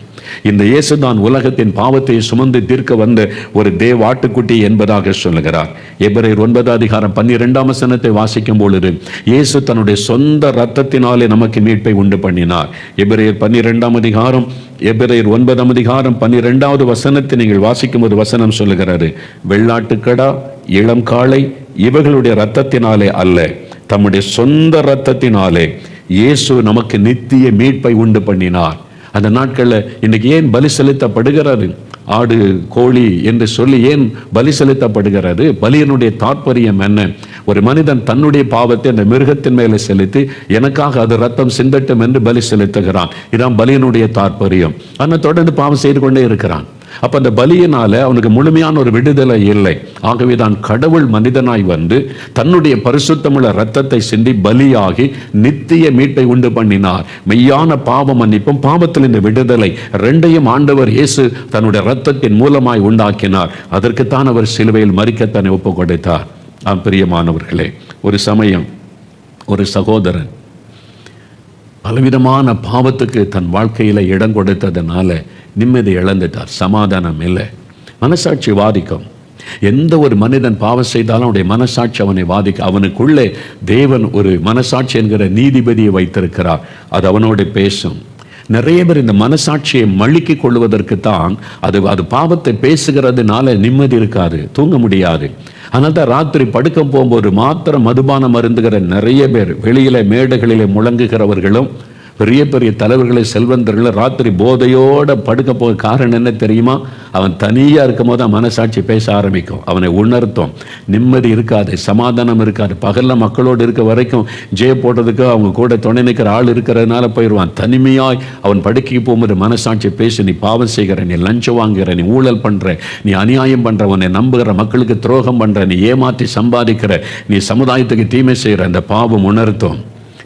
இந்த இயேசு தான் உலகத்தின் பாவத்தை சுமந்து தீர்க்க வந்த ஒரு தேவ ஆட்டுக்குட்டி என்பதாக சொல்லுகிறார். எபிரேயர் 9:12 வாசிக்கும் பொழுது இயேசு தன்னுடைய சொந்த இரத்தத்தினாலே நமக்கு மீட்பை உண்டு பண்ணினார். எபிரேயர் 9:12 நீங்கள் வாசிக்கும் ஒரு வசனம் சொல்லுகிறாரு, வெள்ளாட்டுக்கடா இளம் காளை இவர்களுடைய இரத்தத்தினாலே அல்ல, தம்முடைய சொந்த இரத்தத்தினாலே இயேசு நமக்கு நித்திய மீட்பை உண்டு பண்ணினார். அந்த நாட்களில் இன்னைக்கு ஏன் பலி செலுத்தப்படுகிறது? ஆடு கோழி என்று சொல்லி ஏன் பலி செலுத்தப்படுகிறது? பலியினுடைய தாற்பயம் என்ன? ஒரு மனிதன் தன்னுடைய பாவத்தை அந்த மிருகத்தின் மேலே செலுத்தி எனக்காக அது ரத்தம் சிந்தட்டும் என்று பலி செலுத்துகிறான். இதான் பலியினுடைய தாற்பயம். ஆனால் தொடர்ந்து பாவம் செய்து கொண்டே இருக்கிறான். அப்ப அந்த பலியினால அவனுக்கு முழுமையான ஒரு விடுதலை இல்லை. ஆகவே தான் கடவுள் மனிதனாய் வந்து தன்னுடைய பரிசுத்தமுள்ள இரத்தத்தை சிந்தி பலியாகி நித்திய மீட்பை உண்டு பண்ணினார். மெய்யான பாவ மன்னிப்பும் பாவத்தில் இந்த விடுதலை ரெண்டையும் ஆண்டவர் இயேசு தன்னுடைய இரத்தத்தின் மூலமாய் உண்டாக்கினார். அதற்குத்தான் அவர் சிலுவையில் மரிக்க தன்னை ஒப்பு கொடுத்தார். பிரியமானவர்களே, ஒரு சமயம் ஒரு சகோதரன் பலவிதமான பாவத்துக்கு தன் வாழ்க்கையில இடம் கொடுத்ததுனால நிம்மதி இழந்துட்டார். சமாதானம் இல்லை, மனசாட்சி வாதிக்கும். எந்த ஒரு மனிதன் பாவம் செய்தாலும் அவனுடைய மனசாட்சி அவனை வாதிக்க. அவனுக்குள்ளே தேவன் ஒரு மனசாட்சி என்கிற நீதிபதியை வைத்திருக்கிறார். அது அவனோடு பேசும். நிறைய பேர் இந்த மனசாட்சியை மழுக்கி கொள்வதற்கு தான் அது பாவத்தை பேசுகிறதுனால நிம்மதி இருக்காது, தூங்க முடியாது. ஆனால் தான் ராத்திரி படுக்க போகும்போது மாத்திரம் மதுபானம் அருந்துகிற நிறைய பேர், வெளியில மேடைகளிலே முழங்குகிறவர்களும் பெரிய பெரிய தலைவர்களை செல்வந்தர்கள் ராத்திரி போதையோட படுக்க போக காரணம் என்ன தெரியுமா? அவன் தனியாக இருக்கும் போது மனசாட்சி பேச ஆரம்பிக்கும், அவனை உணர்த்தும். நிம்மதி இருக்காது, சமாதானம் இருக்காது. பகல்ல மக்களோடு இருக்க வரைக்கும் ஜெய போடுறதுக்கு அவங்க கூட துணை நிற்கிற ஆள் இருக்கிறதுனால போயிடுவான். தனிமையாய் அவன் படுக்கைக்கு போகும்போது மனசாட்சி பேசி, நீ பாவம் செய்கிற, நீ லஞ்சம் வாங்குகிற, நீ ஊழல் பண்ற, நீ அநியாயம் பண்ற, உன்னை நம்புகிற மக்களுக்கு துரோகம் பண்ற, நீ ஏமாற்றி சம்பாதிக்கிற, நீ சமுதாயத்துக்கு தீமை செய்கிற, அந்த பாவம் உணர்த்தும்.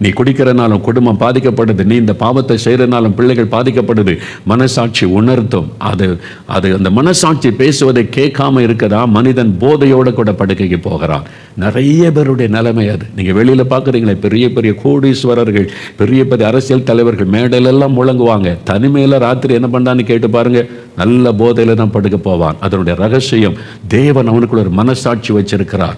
நீ குடிக்கிறனாலும் குடும்பம் பாதிக்கப்படுது, நீ இந்த பாவத்தை செய்யறதுனாலும் பிள்ளைகள் பாதிக்கப்படுது. மனசாட்சி உணர்த்தும். அது அந்த மனசாட்சி பேசுவதை கேட்காம இருக்கதா மனிதன் போதையோட கூட படுக்கைக்கு போகிறான். நிறைய பேருடைய நிலைமை அது. நீங்க வெளியில பாக்குறீங்களே, பெரிய பெரிய கோடீஸ்வரர்கள், பெரிய பெரிய அரசியல் தலைவர்கள் மேடையிலெல்லாம் முழங்குவாங்க. தனிமையில ராத்திரி என்ன பண்ணான்னு கேட்டு பாருங்க, நல்ல போதையில தான் படுக்க போவான். அதனுடைய ரகசியம், தேவன் அவனுக்குள்ள ஒரு மனசாட்சி வச்சிருக்கிறார்.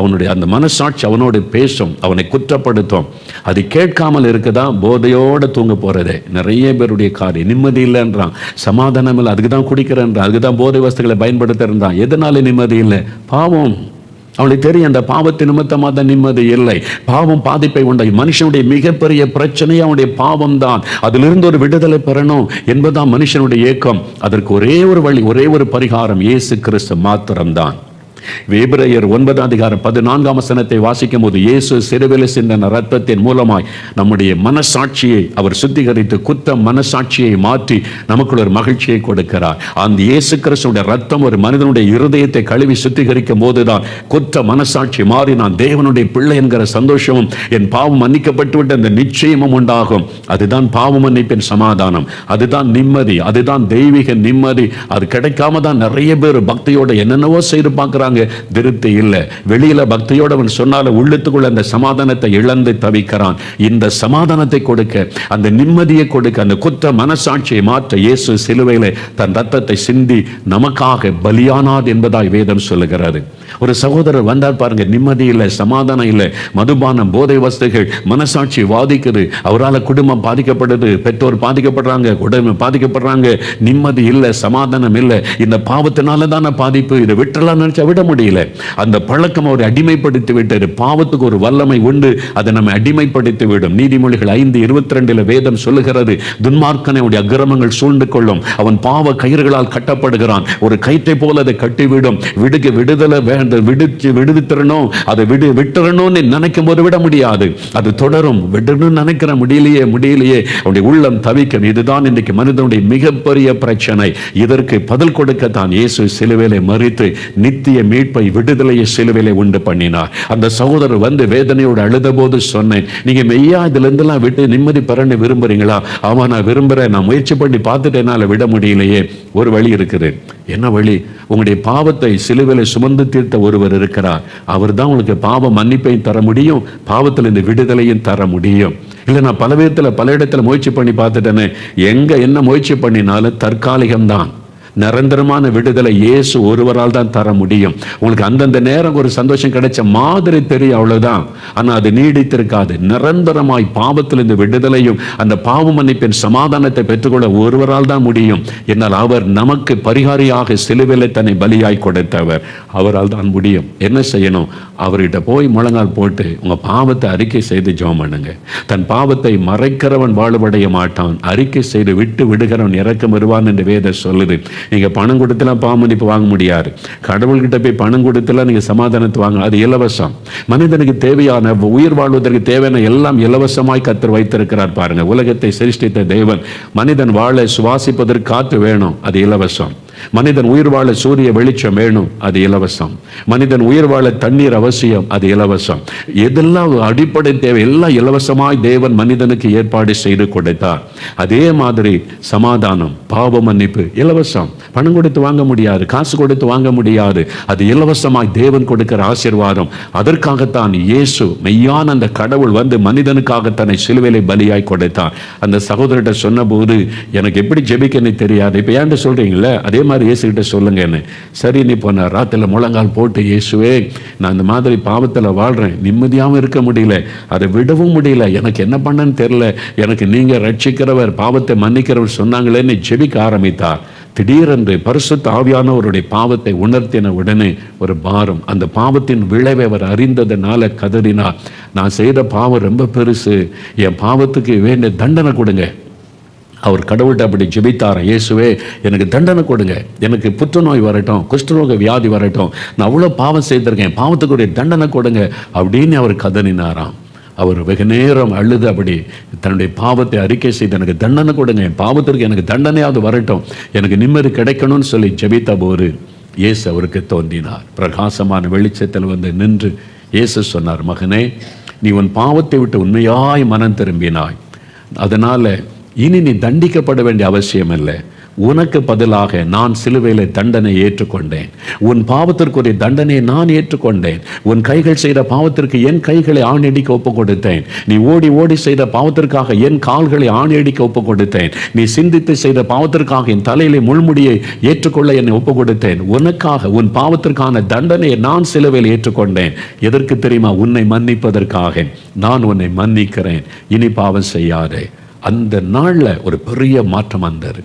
அவனுடைய அந்த மனசாட்சி அவனோடு பேசும், அவனை குற்றப்படுத்தும். அது கேட்காமல் இருக்குதான் போதையோட தூங்க போறதே நிறைய பேருடைய காரியம். நிம்மதி இல்லைன்றான், சமாதானம் இல்லை, அதுக்கு தான் குடிக்கிறேன்றான், அதுக்கு தான் போதை வஸ்துக்களை பயன்படுத்துறான். எதனால நிம்மதி இல்லை? பாவம். அவளுக்கு தெரியும், அந்த பாவத்தின் நிமித்தமாக தான் நிம்மதி இல்லை. பாவம் பாதிப்பை உண்டாகி மனுஷனுடைய மிகப்பெரிய பிரச்சனையே அவனுடைய பாவம் தான். அதிலிருந்து ஒரு விடுதலை பெறணும் என்பதுதான் மனுஷனுடைய ஏக்கம். அதற்கு ஒரே ஒரு வழி, ஒரே ஒரு பரிகாரம், இயேசு கிறிஸ்து மாத்திரம்தான். எபிரேயர் 9:14 வாசிக்கும் போது, இயேசு சிலுவையில் சிந்தின இரத்தத்தின் மூலமாய் நம்முடைய மனசாட்சியை அவர் சுத்திகரித்து குற்ற மனசாட்சியை மாற்றி நமக்குள்ள ஒரு மகிழ்ச்சியை கொடுக்கிறார். அந்த இயேசு கிறிஸ்துவின் இரத்தம் ஒரு மனிதனுடைய இருதயத்தை கழுவி சுத்திகரிக்கும் போதுதான் குற்ற மனசாட்சி மாறி நான் தேவனுடைய பிள்ளை என்கிற சந்தோஷமும் என் பாவம் மன்னிக்கப்பட்டு விட்ட அந்த நிச்சயமும் உண்டாகும். அதுதான் பாவ மன்னிப்பின் சமாதானம், அதுதான் நிம்மதி, அதுதான் தெய்வீக நிம்மதி. அது கிடைக்காம தான் நிறைய பேர் பக்தியோட என்னென்னவோ செய்து பார்க்கிறாங்க, திருப்தி இல்லை. வெளியில பக்தியோட அவன் சொன்னால உள்ளத்துக்குள்ள அந்த சமாதானத்தை இழந்து தவிக்கிறான். இந்த சமாதானத்தை கொடுக்க, அந்த நிம்மதியை கொடுக்க, அந்த குற்ற மனசாட்சியை மாற்ற இயேசு சிலுவையிலே தன் ரத்தத்தை சிந்தி நமக்காக பலியானார் என்பதாய் வேதம் சொல்லுகிறது. ஒரு சகோதரர் வந்தார் பாருங்க, நிம்மதி இல்லை, சமாதானம் இல்லை, மதுபானம், போதை வஸ்துகள், மனசாட்சி வாதிக்குது, அவரால் குடும்பம் பாதிக்கப்படுது, பெற்றோர் பாதிக்கப்படுறாங்க, குடும்பம் பாதிக்கப்படுறாங்க, நிம்மதி இல்லை, சமாதானம் இல்லை. இந்த பாவத்தினால தானே பாதிப்பு, இதை விட்டுலாம் நினைச்சா விட முடியல. அந்த பழக்கம் அவரை அடிமைப்படுத்தி விட்டது. பாவத்துக்கு ஒரு வல்லமை உண்டு, அதை நம்ம அடிமைப்படுத்தி விடும். நீதிமொழிகள் 5:22 வேதம் சொல்லுகிறது, துன்மார்க்கனுடைய அக்கிரமங்கள் சூழ்ந்து கொள்ளும், அவன் பாவ கயிறுகளால் கட்டப்படுகிறான், ஒரு கயிற்றை போல அதை கட்டிவிடும். விடுதலை விடுவித்திரணும், அதை விட்டுறணும்னு நினைக்கும் போது விட முடியாது, அது தொடரும். விடணும்னு நினைக்கிற முடியலையே அவனுடைய உள்ளம் தவிக்கும். இதுதான் இன்றைக்கு மனிதனுடைய மிகப்பெரிய பிரச்சனை. இதற்கு பதில் கொடுக்கத்தான் இயேசு சிலுவையிலே மரித்து நித்திய மீட்பை, விடுதலையை சிலுவையிலே உண்டு பண்ணினார். அந்த சகோதரர் வந்து வேதனையோடு அழுத போது சொன்னேன், நீங்க மெய்யா இதுல இருந்தெல்லாம் விட்டு நிம்மதி பெறன்னு விரும்புறீங்களா? ஆமா, நான் விரும்புறேன், நான் முயற்சி பண்ணி பார்த்துட்டு என்னால விட முடியலையே. ஒரு வழி இருக்குது. என்ன வழி? உங்களுடைய பாவத்தை சிலுவையிலே சுமந்து தீர்த்த ஒருவர் இருக்கிறார். அவர் தான் உங்களுக்கு பாவ மன்னிப்பையும் தர முடியும், பாவத்தில் இந்த விடுதலையும் தர முடியும். இல்லை, நான் பல விதத்தில் பல இடத்துல முயற்சி பண்ணி பார்த்துட்டேன்னு, எங்க என்ன முயற்சி பண்ணினாலும் தற்காலிகம்தான். நிரந்தரமான விடுதலை இயேசு ஒருவரால் தான் தர முடியும். உங்களுக்கு அந்தந்த நேரம் ஒரு சந்தோஷம் கிடைச்ச மாதிரி தெரியும், அவ்வளவுதான். ஆனால் அது நீடித்திருக்காது. நிரந்தரமாய் பாவத்தில் இந்த விடுதலையும் அந்த பாவ மன்னிப்பின் சமாதானத்தை பெற்றுக்கொள்ள ஒருவரால் தான் முடியும். என்னால் அவர் நமக்கு பரிகாரியாக சிலுவையில் தன்னை பலியாய் கொடுத்தவர், அவரால் தான் முடியும். என்ன செய்யணும்? அவர்கிட்ட போய் முழங்கால் போட்டு உங்க பாவத்தை அறிக்கை செய்து ஜெபம் பண்ணுங்க. தன் பாவத்தை மறைக்கிறவன் வாழ்வடைய மாட்டான், அறிக்கை செய்து விட்டு விடுகிறவன் இறக்கம் வருவான் என்று வேதம் சொல்லுது. நீங்க பணம் கொடுத்துலாம் பாவ மன்னிப்பு வாங்க முடியாது. கடவுள்கிட்ட போய் பணம் கொடுத்துலாம் நீங்க சமாதானத்தை வாங்க, அது இலவசம். மனிதனுக்கு தேவையான உயிர் வாழ்வதற்கு தேவையான எல்லாம் இலவசமாய் கர்த்தர் வைத்திருக்கிறார். பாருங்க, உலகத்தை சிருஷ்டித்த தேவன் மனிதன் வாழ சுவாசிப்பதற்கு காற்று வேணும், அது இலவசம். மனிதன் உயிர் வாழ சூரிய வெளிச்சம் வேணும், அது இலவசம். மனிதன் உயிர் வாழ தண்ணீர் அவசியம், அது இலவசம். எதெல்லாம் அடிப்படை தேவை எல்லாம் இலவசமாய் தேவன் மனிதனுக்கு ஏற்பாடு செய்து கொடுத்தார். அதே மாதிரி சமாதானம், பாவ மன்னிப்பு இலவசம். பணம் கொடுத்து வாங்க முடியாது, காசு கொடுத்து வாங்க முடியாது, அது இலவசமாய் தேவன் கொடுக்கிற ஆசீர்வாதம். அதற்காகத்தான் இயேசு மெய்யான அந்த கடவுள் வந்து மனிதனுக்காக தன்னை சிலுவையிலே பலியாய் கொடுத்தார். அந்த சகோதரர்கிட்ட சொன்ன போது, எனக்கு எப்படி ஜெபிக்கன்னு தெரியாது, இப்ப ஏன்ட்டு சொல்றீங்களே, அதே மாதிரி இயேசுகிட்ட சொல்லுங்க என்ன. சரி, நீ போன ராத்திரில முழங்கால் போட்டு, இயேசுவே நான் இந்த மாதிரி பாவத்தில் வாழ்றேன், நிம்மதியாகவும் இருக்க முடியல, அதை விடவும் முடியல, எனக்கு என்ன பண்ணன்னு தெரியல, எனக்கு நீங்க ரட்சிக்கிறவர், பாவத்தை மன்னிக்கிறவர் சொன்னாங்களேன்னு ஜெபிக்க ஆரம்பித்தார். திடீரென்று பரிசுத்த ஆவியானவருடைய பாவத்தை உணர்த்தின உடனே ஒரு பாரம், அந்த பாவத்தின் விளைவை அவர் அறிந்ததுனால கதறினார். நான் செய்த பாவம் ரொம்ப பெருசு, என் பாவத்துக்கு வேண்டிய தண்டனை கொடுங்க. அவர் கடவுள்கிட்ட அப்படி ஜெபித்தார், இயேசுவே எனக்கு தண்டனை கொடுங்க, எனக்கு புற்றுநோய் வரட்டும், குஷ்டரோக வியாதி வரட்டும், நான் அவ்வளோ பாவம் செய்திருக்கேன், பாவத்துக்குரிய தண்டனை கொடுங்க அப்படின்னு அவர் கதறினாராம். அவர் வெகு நேரம் அழுது அப்படி தன்னுடைய பாவத்தை அறிக்கை செய்து, எனக்கு தண்டனை கொடுங்க, என் பாவத்திற்கு எனக்கு தண்டனையாவது வரட்டும், எனக்கு நிம்மதி கிடைக்கணும்னு சொல்லி ஜெபித்த போது இயேசு அவருக்கு தோன்றினார். பிரகாசமான வெளிச்சத்தில் வந்து நின்று இயேசு சொன்னார், மகனே, நீ உன் பாவத்தை விட்டு உண்மையாய் மனம் திரும்பினாய், அதனால இனி நீ தண்டிக்கப்பட வேண்டிய அவசியம் இல்லை. உனக்கு பதிலாக நான் சிலுவையில் தண்டனை ஏற்றுக்கொண்டேன். உன் பாவத்திற்குரிய தண்டனையை நான் ஏற்றுக்கொண்டேன். உன் கைகள் செய்த பாவத்திற்கு என் கைகளை ஆணியடிக்க ஒப்பு கொடுத்தேன். நீ ஓடி ஓடி செய்த பாவத்திற்காக என் கால்களை ஆணியடிக்க ஒப்பு கொடுத்தேன். நீ சிந்தித்து செய்த பாவத்திற்காக என் தலையிலே முள்முடியை ஏற்றுக்கொள்ள என்னை ஒப்பு கொடுத்தேன். உனக்காக உன் பாவத்திற்கான தண்டனையை நான் சிலுவையில் ஏற்றுக்கொண்டேன். எதற்கு தெரியுமா? உன்னை மன்னிப்பதற்காக. நான் உன்னை மன்னிக்கிறேன், இனி பாவம் செய்யாதே. அந்த நாளில் ஒரு பெரிய மாற்றம் வந்தார்.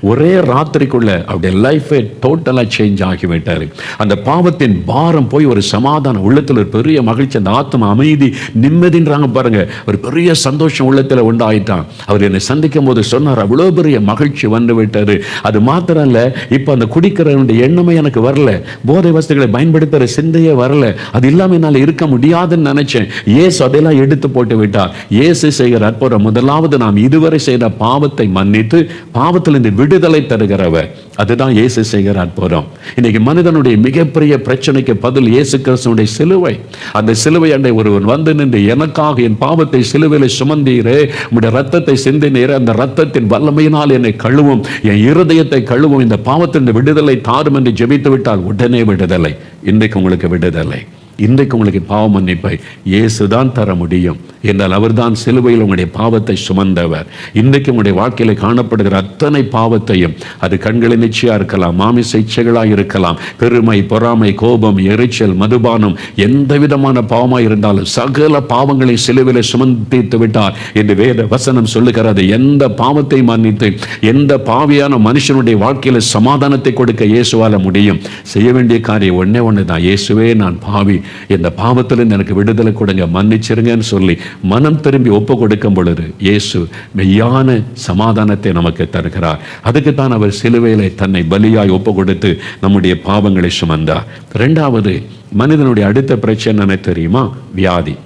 ஒரே ராத்திரிக்குள்ள அவருடைய லைஃபை டோட்டலாக சேஞ்ச் ஆகிவிட்டார். அந்த பாவத்தின் பாரம் போய் ஒரு சமாதானம் உள்ளத்தில், ஒரு பெரிய மகிழ்ச்சி, அந்த ஆத்ம அமைதி, நிம்மதின்றாங்க பாருங்க, ஒரு பெரிய சந்தோஷம் உள்ளத்தில் உண்டாயிட்டான். அவர் என்னை சந்திக்கும் போது சொன்னார், அவ்வளோ பெரிய மகிழ்ச்சி வந்து விட்டாரு. அது மாத்திரம் இல்லை, இப்போ அந்த குடிக்கிறவனுடைய எண்ணமே எனக்கு வரல, போதை வஸ்துகளை பயன்படுத்துகிற சிந்தையே வரல, அது இல்லாமல் என்னால் இருக்க முடியாதுன்னு நினைச்சேன். இயேசு அதெல்லாம் எடுத்து போட்டு விட்டார். இயேசு செய்கிற அற்புதம், முதலாவது நாம் இதுவரை செய்த பாவத்தை மன்னித்து பாவத்தில் விடுதலை தருகிறவர். அதுதான் இயேசு செய்கிற அற்புதம். இன்னைக்கு மனிதனுடைய மிகப்பெரிய பிரச்சனைக்கு பதில் இயேசு கிறிஸ்துவினுடைய சிலுவை. அந்த சிலுவை அண்டை ஒருவன் வந்து நின்று, எனக்காக என் பாவத்தை சிலுவையில் சுமந்தீரே, உம்முடைய ரத்தத்தை சிந்தினீரே, அந்த ரத்தத்தின் வல்லமையினால் என்னை கழுவும், என் இருதயத்தை கழுவும், இந்த பாவத்தின் விடுதலை தாரும் என்று ஜெபித்து விட்டால் உடனே விடுதலை. இன்றைக்கு உங்களுக்கு விடுதலை, இன்றைக்கு உங்களுக்கு பாவ மன்னிப்பை இயேசுதான் தர முடியும். என்றால் அவர்தான் சிலுவையில் உங்களுடைய பாவத்தை சுமந்தவர். இன்றைக்கு உங்களுடைய வாழ்க்கையில் காணப்படுகிற அத்தனை பாவத்தையும், அது கண்களின் இச்சையா இருக்கலாம், மாமிச இச்சைகளாக இருக்கலாம், பெருமை, பொறாமை, கோபம், எரிச்சல், மதுபானம், எந்த விதமான பாவமாக இருந்தாலும் சகல பாவங்களை சிலுவையில் சுமந்தித்து விட்டார் என்று வேத வசனம் சொல்லுகிறது. எந்த பாவத்தை மன்னித்து எந்த பாவியான மனுஷனுடைய வாழ்க்கையில் சமாதானத்தை கொடுக்க இயேசுவால முடியும். செய்ய வேண்டிய காரியம் ஒன்னே ஒன்று தான், இயேசுவே நான் பாவி, இந்த பாவத்திலிருந்து எனக்கு விடுதலை கொடுங்க, மன்னிச்சிருங்கன்னு சொல்லி மனம் திரும்பி ஒப்பு கொடுக்கும் பொழுது இயேசு மெய்யான சமாதானத்தை நமக்கு தருகிறார். அதுக்குத்தான் அவர் சிலுவையிலே தன்னை பலியாய் ஒப்பு கொடுத்து நம்முடைய பாவங்களை சுமந்தார். இரண்டாவது, மனிதனுடைய அடுத்த பிரச்சனை என்ன தெரியுமா? வியாதி.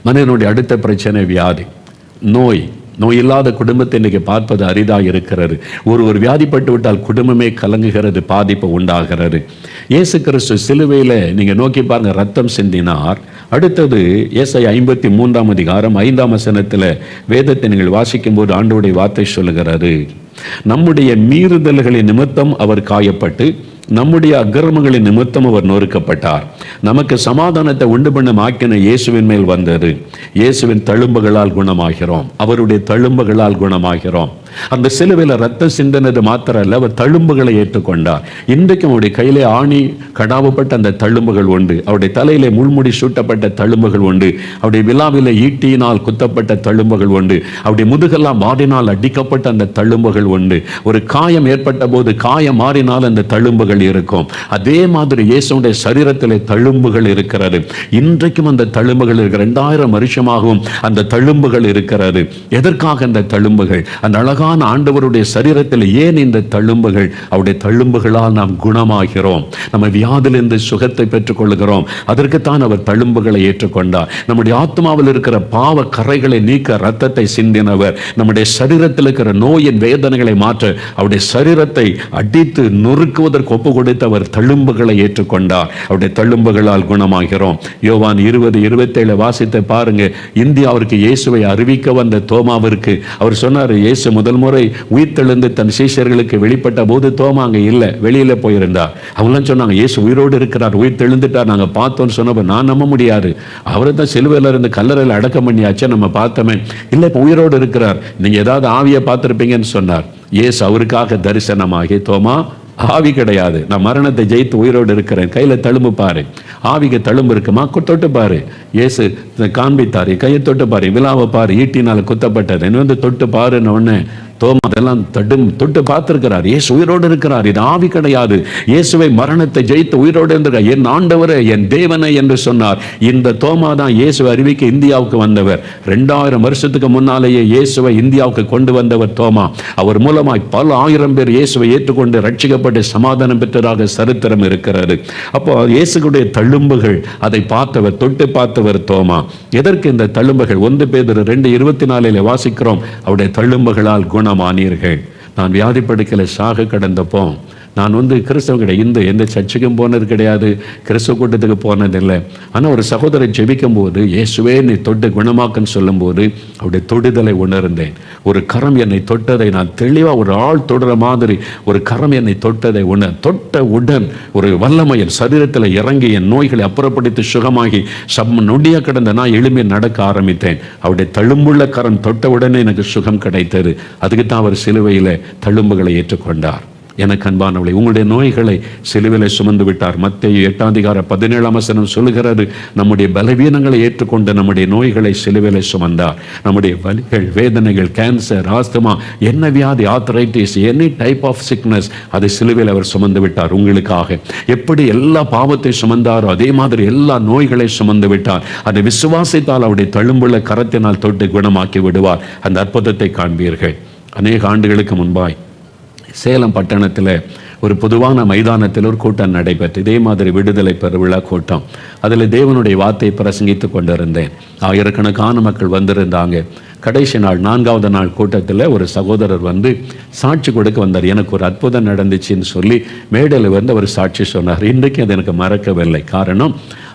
மனிதனுடைய அடுத்த பிரச்சனை வியாதி, நோய். நோய் இல்லாத குடும்பத்தை இன்றைக்கி பார்ப்பது அரிதாக இருக்கிறது. ஒரு வியாதிப்பட்டு விட்டால் குடும்பமே கலங்குகிறது, பாதிப்பு உண்டாகிறது. இயேசு கிறிஸ்து சிலுவையில் நீங்கள் நோக்கி பாருங்க, ரத்தம் சிந்தினார். அடுத்தது ஏசாயா 53ஆம் அதிகாரம் 5ஆம் வசனத்தில் வேதத்தை நீங்கள் வாசிக்கும் போது ஆண்டவருடைய வார்த்தை சொல்லுகிறாரு, நம்முடைய மீறுதல்களின் நிமித்தம் அவர் காயப்பட்டு நம்முடைய அக்கிரமங்களின் நிமித்தம் அவர் நொறுக்கப்பட்டார். நமக்கு சமாதானத்தை உண்டு பண்ண ஆக்கின இயேசுவின் மேல் வந்தது. இயேசுவின் தழும்புகளால் குணமாகிறோம், அவருடைய தழும்புகளால் குணமாகிறோம். அந்த சிலுவையில் ரத்த சிந்தனது மாத்திரம் அல்ல, அவர் தழும்புகளை ஏற்றுக்கொண்டார். இன்றைக்கும் அவருடைய கையிலே ஆணி கடாவப்பட்ட அந்த தழும்புகள் உண்டு, அவருடைய தலையிலே முள்முடி சூட்டப்பட்ட தழும்புகள் உண்டு, அவருடைய விழாவிலே ஈட்டியினால் குத்தப்பட்ட தழும்புகள் உண்டு, அவருடைய முதுகெல்லாம் வாடினால் அடிக்கப்பட்ட அந்த தழும்புகள் உண்டு. ஒரு காயம் ஏற்பட்ட போது காயம் மாறினால் அந்த தழும்புகள் இருக்கும். அதே மாதிரி இயேசுடைய சரீரத்திலே தழும்புகள் இருக்கிறது. இன்றைக்கும் அந்த தழும்புகள் இருக்கிற 2000 வருஷமாகவும் அந்த தழும்புகள் இருக்கிறது. எதற்காக அந்த தழும்புகள்? அந்த அழகான ஆண்டவருடைய சரீரத்தில் ஏன் இந்த தழும்புகள்? அவருடைய தழும்புகளால் நாம் குணமாகிறோம், நம்ம வியாதிலிருந்து சுகத்தை பெற்றுக் கொள்கிறோம். அதற்குத்தான் அவர் தழும்புகளை ஏற்றுக்கொண்டார். நம்முடைய ஆத்மாவில் இருக்கிற பாவ கரைகளை நீக்க ரத்தத்தை சிந்தினவர். நம்முடைய சரீரத்தில் இருக்கிற நோயின் வேதனைகளை மாற்ற அவருடைய சரீரத்தை அடித்து நொறுக்குவதற்கு ஒப்பு கொடுத்து அவர் தழும்புகளை ஏற்றுக்கொண்டார். அவருடைய தழும்புகளால் குணமாகிறோம். யோவான் 20:27 வாசித்து பாருங்க. இந்தியாவிற்கு இயேசுவை அறிவிக்க வந்த தோமாவிற்கு அவர் சொன்னார், இயேசு முதல் முறை உயிர்த்தெழுந்து தன் சீஷர்களுக்கு வெளிப்பட்ட போது தோமா அங்கே இல்லை, வெளியில போயிருந்தார். அவங்களாம் சொன்னாங்க, இயேசு உயிரோடு இருக்கிறார், உயிர்த்தெழுந்துட்டார், நாங்கள் பார்த்தோம்னு சொன்னப்ப நான் நம்ப முடியாது, அவரை தான் சிலுவையில் இருந்து கல்லறையில் அடக்கம் பண்ணியாச்சு, நம்ம பார்த்தோமே, இல்லை இப்போ உயிரோடு இருக்கிறார், நீங்க ஏதாவது ஆவியை பார்த்துருப்பீங்கன்னு சொன்னார். இயேசு அவருக்காக தரிசனமாகி, தோமா ஆவி கிடையாது, நான் மரணத்தை ஜெயித்து உயிரோடு இருக்கிறேன், கையில் தழும்பு பாரு, ஆவிக்கு தழும்பு இருக்குமா, தொட்டு பாரு. இயேசு காண்பித்தார், கையை தொட்டு பாரு, விழாவை பாரு, ஈட்டினால் குத்தப்பட்டது, என்ன வந்து தொட்டு பாருன்னு உடனே தோமா அதெல்லாம் தொட்டு பார்த்திருக்கிறார். இயேசு உயிரோடு இருக்கிறார், இது ஆவி கிடையாது. இயேசுவை மரணத்தை ஜெயித்து உயிரோடு இருக்கிறார், என் ஆண்டவரே, என் தேவனை என்று சொன்னார். இந்த தோமா தான் இயேசுவை அறிவிக்க இந்தியாவுக்கு வந்தவர். 2000 வருஷத்துக்கு முன்னாலேயே இயேசுவை இந்தியாவுக்கு கொண்டு வந்தவர் தோமா. அவர் மூலமாய் பல ஆயிரம் பேர் இயேசுவை ஏற்றுக்கொண்டு ரட்சிக்கப்பட்டு சமாதானம் பெற்றதாக சரித்திரம் இருக்கிறது. அப்போ இயேசுடைய தழும்புகள், அதை பார்த்தவர், தொட்டு பார்த்தவர் தோமா. எதற்கு இந்த தழும்புகள்? 1 பேதுரு 2:24 வாசிக்கிறோம், அவருடைய தழும்புகளால் குணமானீர்கள். நான் வியாதி படுக்கையில் சாக கடந்தப்போ, நான் கிறிஸ்தவ கிடையாது, எந்த சர்ச்சுக்கும் போனது கிடையாது, கிறிஸ்தவ கூட்டத்துக்கு போனதில்லை. ஆனால் ஒரு சகோதரர் ஜெபிக்கும் போது, இயேசுவே நீ தொட்டு குணமாக்குன்னு சொல்லும் போது அவருடைய தொடுதலை உணர்ந்தேன். ஒரு கரம் என்னை தொட்டதை நான் தெளிவாக, ஒரு ஆள் தொடுற மாதிரி ஒரு கரம் என்னை தொட்டதை தொட்ட உடன் ஒரு வல்லமையின் சரீரத்தில் இறங்கி என் நோய்களை அப்புறப்படுத்தி சுகமாகி நொடியாக கிடந்த நான் எளிமையை நடக்க ஆரம்பித்தேன். அவருடைய தழும்புள்ள கரம் தொட்ட உடனே எனக்கு சுகம் கிடைத்தது. அதுக்கு தான் அவர் சிலுவையில் தழும்புகளை ஏற்றுக்கொண்டார். எனக்கு அன்பானவளை, உங்களுடைய நோய்களை சிலுவையிலே சுமந்து விட்டார். மத்தேயு 8:17 சொல்லுகிறது, நம்முடைய பலவீனங்களை ஏற்றுக்கொண்டு நம்முடைய நோய்களை சிலுவையிலே சுமந்தார். நம்முடைய வலிகள், வேதனைகள், கேன்சர், ஆஸ்துமா, என்ன வியாதி, arthritis, any type of sickness, அதை சிலுவையில் அவர் சுமந்து விட்டார் உங்களுக்காக. எப்படி எல்லா பாவத்தை சுமந்தாரோ அதே மாதிரி எல்லா நோய்களை சுமந்து விட்டார். அதை விசுவாசித்தால் அவருடைய தழும்புள்ள கரத்தினால் தொட்டு குணமாக்கி விடுவார். அந்த அற்புதத்தை காண்பீர்கள். அநேக ஆண்டுகளுக்கு முன்பாய் சேலம் பட்டணத்தில் ஒரு பொதுவான மைதானத்தில் ஒரு கூட்டம் நடைபெற்று, இதே மாதிரி விடுதலை பெருவிழா கூட்டம். அதில் தேவனுடைய வார்த்தையை பிரசங்கித்து கொண்டிருந்தேன். ஆயிரக்கணக்கான மக்கள் வந்திருந்தாங்க. கடைசி நாள், 4வது நாள் கூட்டத்தில் ஒரு சகோதரர் வந்து சாட்சி கொடுக்க வந்தார். எனக்கு ஒரு அற்புதம் நடந்துச்சுன்னு சொல்லி மேடையில் வந்து அவர் சாட்சி சொன்னார். இன்றைக்கு அது எனக்கு மறக்கவில்லை. காரணம்,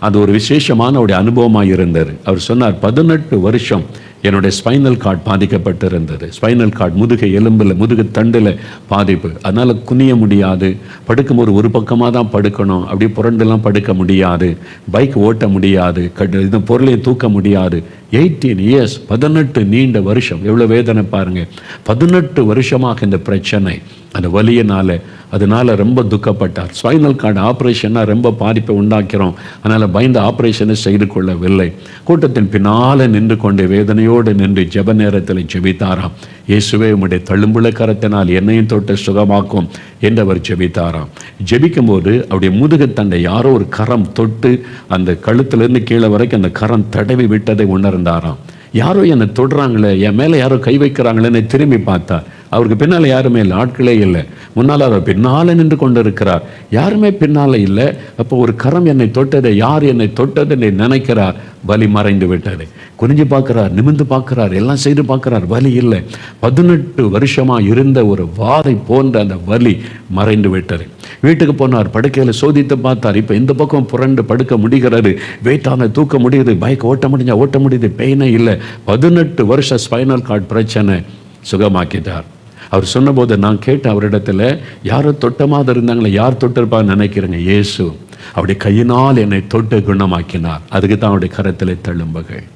அது ஒரு விசேஷமான ஒரு அனுபவமாக இருந்தது. அவர் சொன்னார், 18 வருஷம் என்னுடைய ஸ்பைனல் கார்டு பாதிக்கப்பட்டிருந்தது. ஸ்பைனல் கார்டு முதுகு எலும்பில், முதுகு தண்டில் பாதிப்பு. அதனால் குனிய முடியாது, படுக்கும்போது ஒரு பக்கமாக தான் படுக்கணும், அப்படியே புரண்டெல்லாம் படுக்க முடியாது, பைக் ஓட்ட முடியாது, இந்த பொருளை தூக்க முடியாது. 18 இயர்ஸ், 18 நீண்ட வருஷம். எவ்வளோ வேதனை பாருங்கள். 18 வருஷமாக இந்த பிரச்சனை, அந்த வலியினால், அதனால் ரொம்ப துக்கப்பட்டார். ஸ்பைனல் கார்டு ஆப்ரேஷனாக ரொம்ப பாதிப்பை உண்டாக்கிறோம், அதனால் பயந்து ஆப்ரேஷனை செய்து கொள்ளவில்லை. கூட்டத்தின் பின்னால் நின்று கொண்டு வேதனையோடு நின்று ஜெப நேரத்தில் ஜெபித்தாராம். இயேசுவே, உம்முடைய தழும்புள்ள கரத்தினால் என்னையும் தொட்டு சுகமாக்கும் என்று அவர் ஜெபித்தாராம். ஜெபிக்கும்போது அவருடைய முதுகுத்தண்டை யாரோ ஒரு கரம் தொட்டு அந்த கழுத்திலிருந்து கீழே வரைக்கும் அந்த கரம் தடவி விட்டதை உணர்ந்தாராம். யாரோ என்னை தொடுறாங்களே, என் மேலே யாரோ கை வைக்கிறாங்களேன்னு திரும்பி பார்த்தார். அவருக்கு பின்னால் யாருமே இல்லை, ஆட்களே இல்லை. முன்னால் அவர் பின்னால் நின்று கொண்டு இருக்கிறார், யாருமே பின்னால் இல்லை. அப்போ ஒரு கரம் என்னை தொட்டதை, யார் என்னை தொட்டதை நினைக்கிறார். வலி மறைந்து விட்டது. குனிஞ்சு பார்க்கிறார், நிமிர்ந்து பார்க்கிறார், எல்லாம் செய்து பார்க்கிறார், வலி இல்லை. 18 வருஷமாக இருந்த ஒரு வாதை போன்ற அந்த வலி மறைந்து விட்டது. வீட்டுக்கு போனார், படுக்கையில் சோதித்து பார்த்தார். இப்போ இந்த பக்கம் புரண்டு படுக்க முடிகிறது, வெயிட்டான தூக்க முடியுது, பைக் ஓட்ட முடியுது, பெயினே இல்லை. 18 வருஷம் ஸ்பைனல் கார்டு பிரச்சனை சுகமாக்கிட்டார். அவர் சொன்னபோது நான் கேட்ட அவரிடத்துல, யாரோ தொட்ட மாதிரி இருந்தாங்களே, யார் தொட்டிருப்பான்னு நினைக்கிறேங்க? இயேசு அவருடைய கையினால் என்னை தொட்டு குணமாக்கினார். அதுக்கு தான் அவருடைய கரத்தில் தழும்புகள்.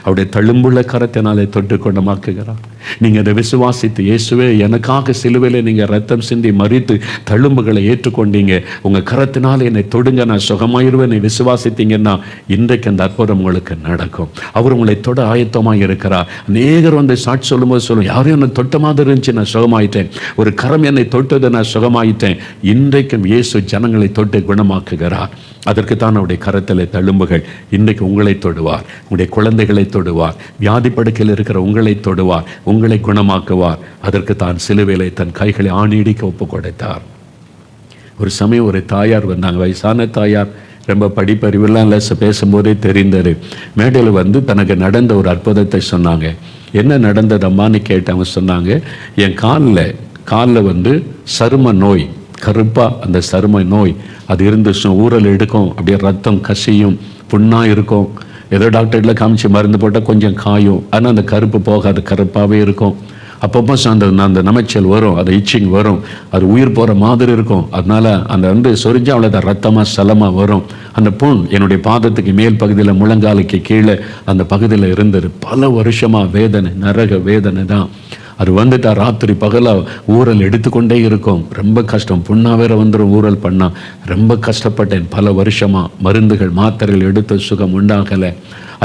அவருடைய தழும்புள்ள கரத்தினாலே தொட்டு குணமாக்குகிறார். நீங்கள் அதை விசுவாசித்து, இயேசுவே எனக்காக சிலுவையில் நீங்கள் ரத்தம் சிந்தி மறித்து தழும்புகளை ஏற்றுக்கொண்டீங்க, உங்கள் கரத்தினால் என்னை தொடுங்க, நான் சுகமாயிருவேன் விசுவாசித்தீங்கன்னா இன்றைக்கு அந்த அற்புதம் உங்களுக்கு நடக்கும். அவர் உங்களை தொட ஆயத்தமாக இருக்கிறார். அநேகர் வந்து சாட்சி சொல்லும்போது சொல்லும், யாரும் என்னை தொட்ட மாதிரி இருந்துச்சு, நான் சுகமாயிட்டேன், ஒரு கரம் என்னை தொட்டது, நான் சுகமாயிட்டேன். இன்றைக்கும் இயேசு ஜனங்களை தொட்டு குணமாக்குகிறார். அதற்குத்தான் அவருடைய கரத்தில் தழும்புகள். இன்றைக்கு உங்களை தொடுவார், உங்களுடைய குழந்தைகளை தொடுவார், வியாதி படுக்கையில் இருக்கிற உங்களை தொடுவார், உங்களை குணமாக்குவார். அதற்கு தான் சிலுவையிலே தன் கைகளை ஆணிடிக்க ஒப்பு கொடுத்தார். ஒரு சமயம் ஒரு தாயார் வந்தாங்க, வயசான தாயார், ரொம்ப படிப்பறிவுலாம் இல்லை, பேசும்போதே தெரிந்தது. மேடையில் வந்து தனக்கு நடந்த ஒரு அற்புதத்தை சொன்னாங்க. என்ன நடந்ததம்மான்னு கேட்டவங்க சொன்னாங்க, என் காலில் வந்து சரும நோய், கருப்பாக அந்த சரும நோய் அது இருந்துச்சு, ஊரல் எடுக்கும், அப்படியே ரத்தம் கசியும், புண்ணாக இருக்கும். ஏதோ டாக்டர்ல காமிச்சு மருந்து போட்டால் கொஞ்சம் காயும், ஆனால் அந்த கருப்பு போகாது, கருப்பாகவே இருக்கும். அப்பப்போ அந்த நமைச்சல் வரும், அது இச்சிங் வரும், அது உயிர் போகிற மாதிரி இருக்கும். அதனால அந்த வந்து சொரிஞ்சா அவ்வளோ ரத்தமாக சலமாக வரும். அந்த புண் என்னுடைய பாதத்துக்கு மேல் பகுதியில், முழங்காலுக்கு கீழே அந்த பகுதியில் இருந்தது. பல வருஷமாக வேதனை, நரக வேதனை தான். அது வந்துட்டா ராத்திரி பகலாக ஊரல் எடுத்துக்கொண்டே இருக்கும். ரொம்ப கஷ்டம், புண்ணா வேற வந்துடும் ஊரல் பண்ணால். ரொம்ப கஷ்டப்பட்டேன் பல வருஷமாக. மருந்துகள் மாத்திரைகள் எடுத்து சுகம் உண்டாகலை.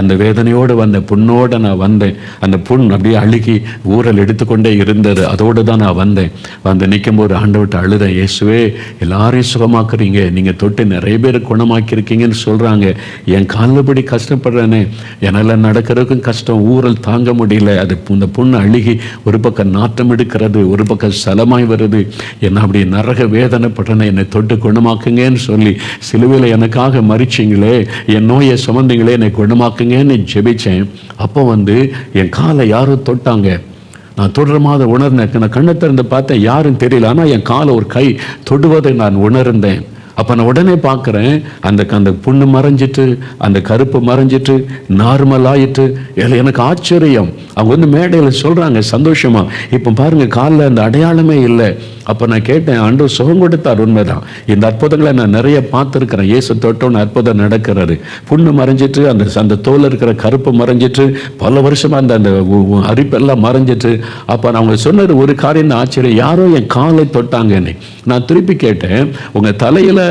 அந்த வேதனையோடு வந்த புண்ணோடு நான் வந்தேன். அந்த புண் அப்படியே அழுகி ஊரல் எடுத்துக்கொண்டே இருந்தது. அதோடு தான் நான் வந்தேன். வந்து நிற்கும்போது ஆண்டவர்கிட்ட அழுதேன், இயேசுவே எல்லாரையும் சுகமாக்குறீங்க, நீங்கள் தொட்டு நிறைய பேர் குணமாக்கியிருக்கீங்கன்னு சொல்கிறாங்க, என் காலில்படி கஷ்டப்படுறேனே, என்னால் நடக்கிறதுக்கும் கஷ்டம், ஊரல் தாங்க முடியல. அது இந்த புண்ணு அழுகி ஒரு பக்கம் நாட்டம் எடுக்கிறது, ஒரு பக்கம் சலமாய் வருது, என்ன அப்படி நரக வேதனைப்படுறேன்னு, என்னை தொட்டு குணமாக்குங்கன்னு சொல்லி சிலுவையில் எனக்காக மறிச்சிங்களே, என் நோயை சுமந்தீங்களே, என்னை குணமாக்குங்கன்னு ஜெபிச்சேன். அப்போ வந்து என் காலை யாரும் தொட்டாங்க. நான் தொடுற மாதிரி உணர்ந்தேன். நான் கண்ணை திறந்து பார்த்தேன், யாரும் தெரியல. ஆனால் என் காலை ஒரு கை தொடுவதை நான் உணர்ந்தேன். அப்போ நான் உடனே பார்க்குறேன், அந்த புண்ணு மறைஞ்சிட்டு, அந்த கருப்பு மறைஞ்சிட்டு, நார்மல் ஆயிட்டு. எனக்கு ஆச்சரியம். அவங்க வந்து மேடையில் சொல்கிறாங்க சந்தோஷமா, இப்போ பாருங்கள் காலில் அந்த அடையாளமே இல்லை. அப்போ நான் கேட்டேன், ஆண்டவர் சுகம் கொடுத்தார், உண்மைதான். இந்த அற்புதங்களை நான் நிறைய பார்த்துருக்கிறேன். இயேசு தொட்டோன்னு அற்புதம் நடக்கிறாரு. புண்ணு மறைஞ்சிட்டு, அந்த தோல் இருக்கிற கருப்பு மறைஞ்சிட்டு, பல வருஷமாக அந்த அரிப்பெல்லாம் மறைஞ்சிட்டு. அப்போ நான் அவங்க சொன்னது ஒரு காரியம் ஆச்சரியம், யாரோ என் காலை தொட்டாங்கன்னு. நான் திருப்பி கேட்டேன், உங்கள் தலையில்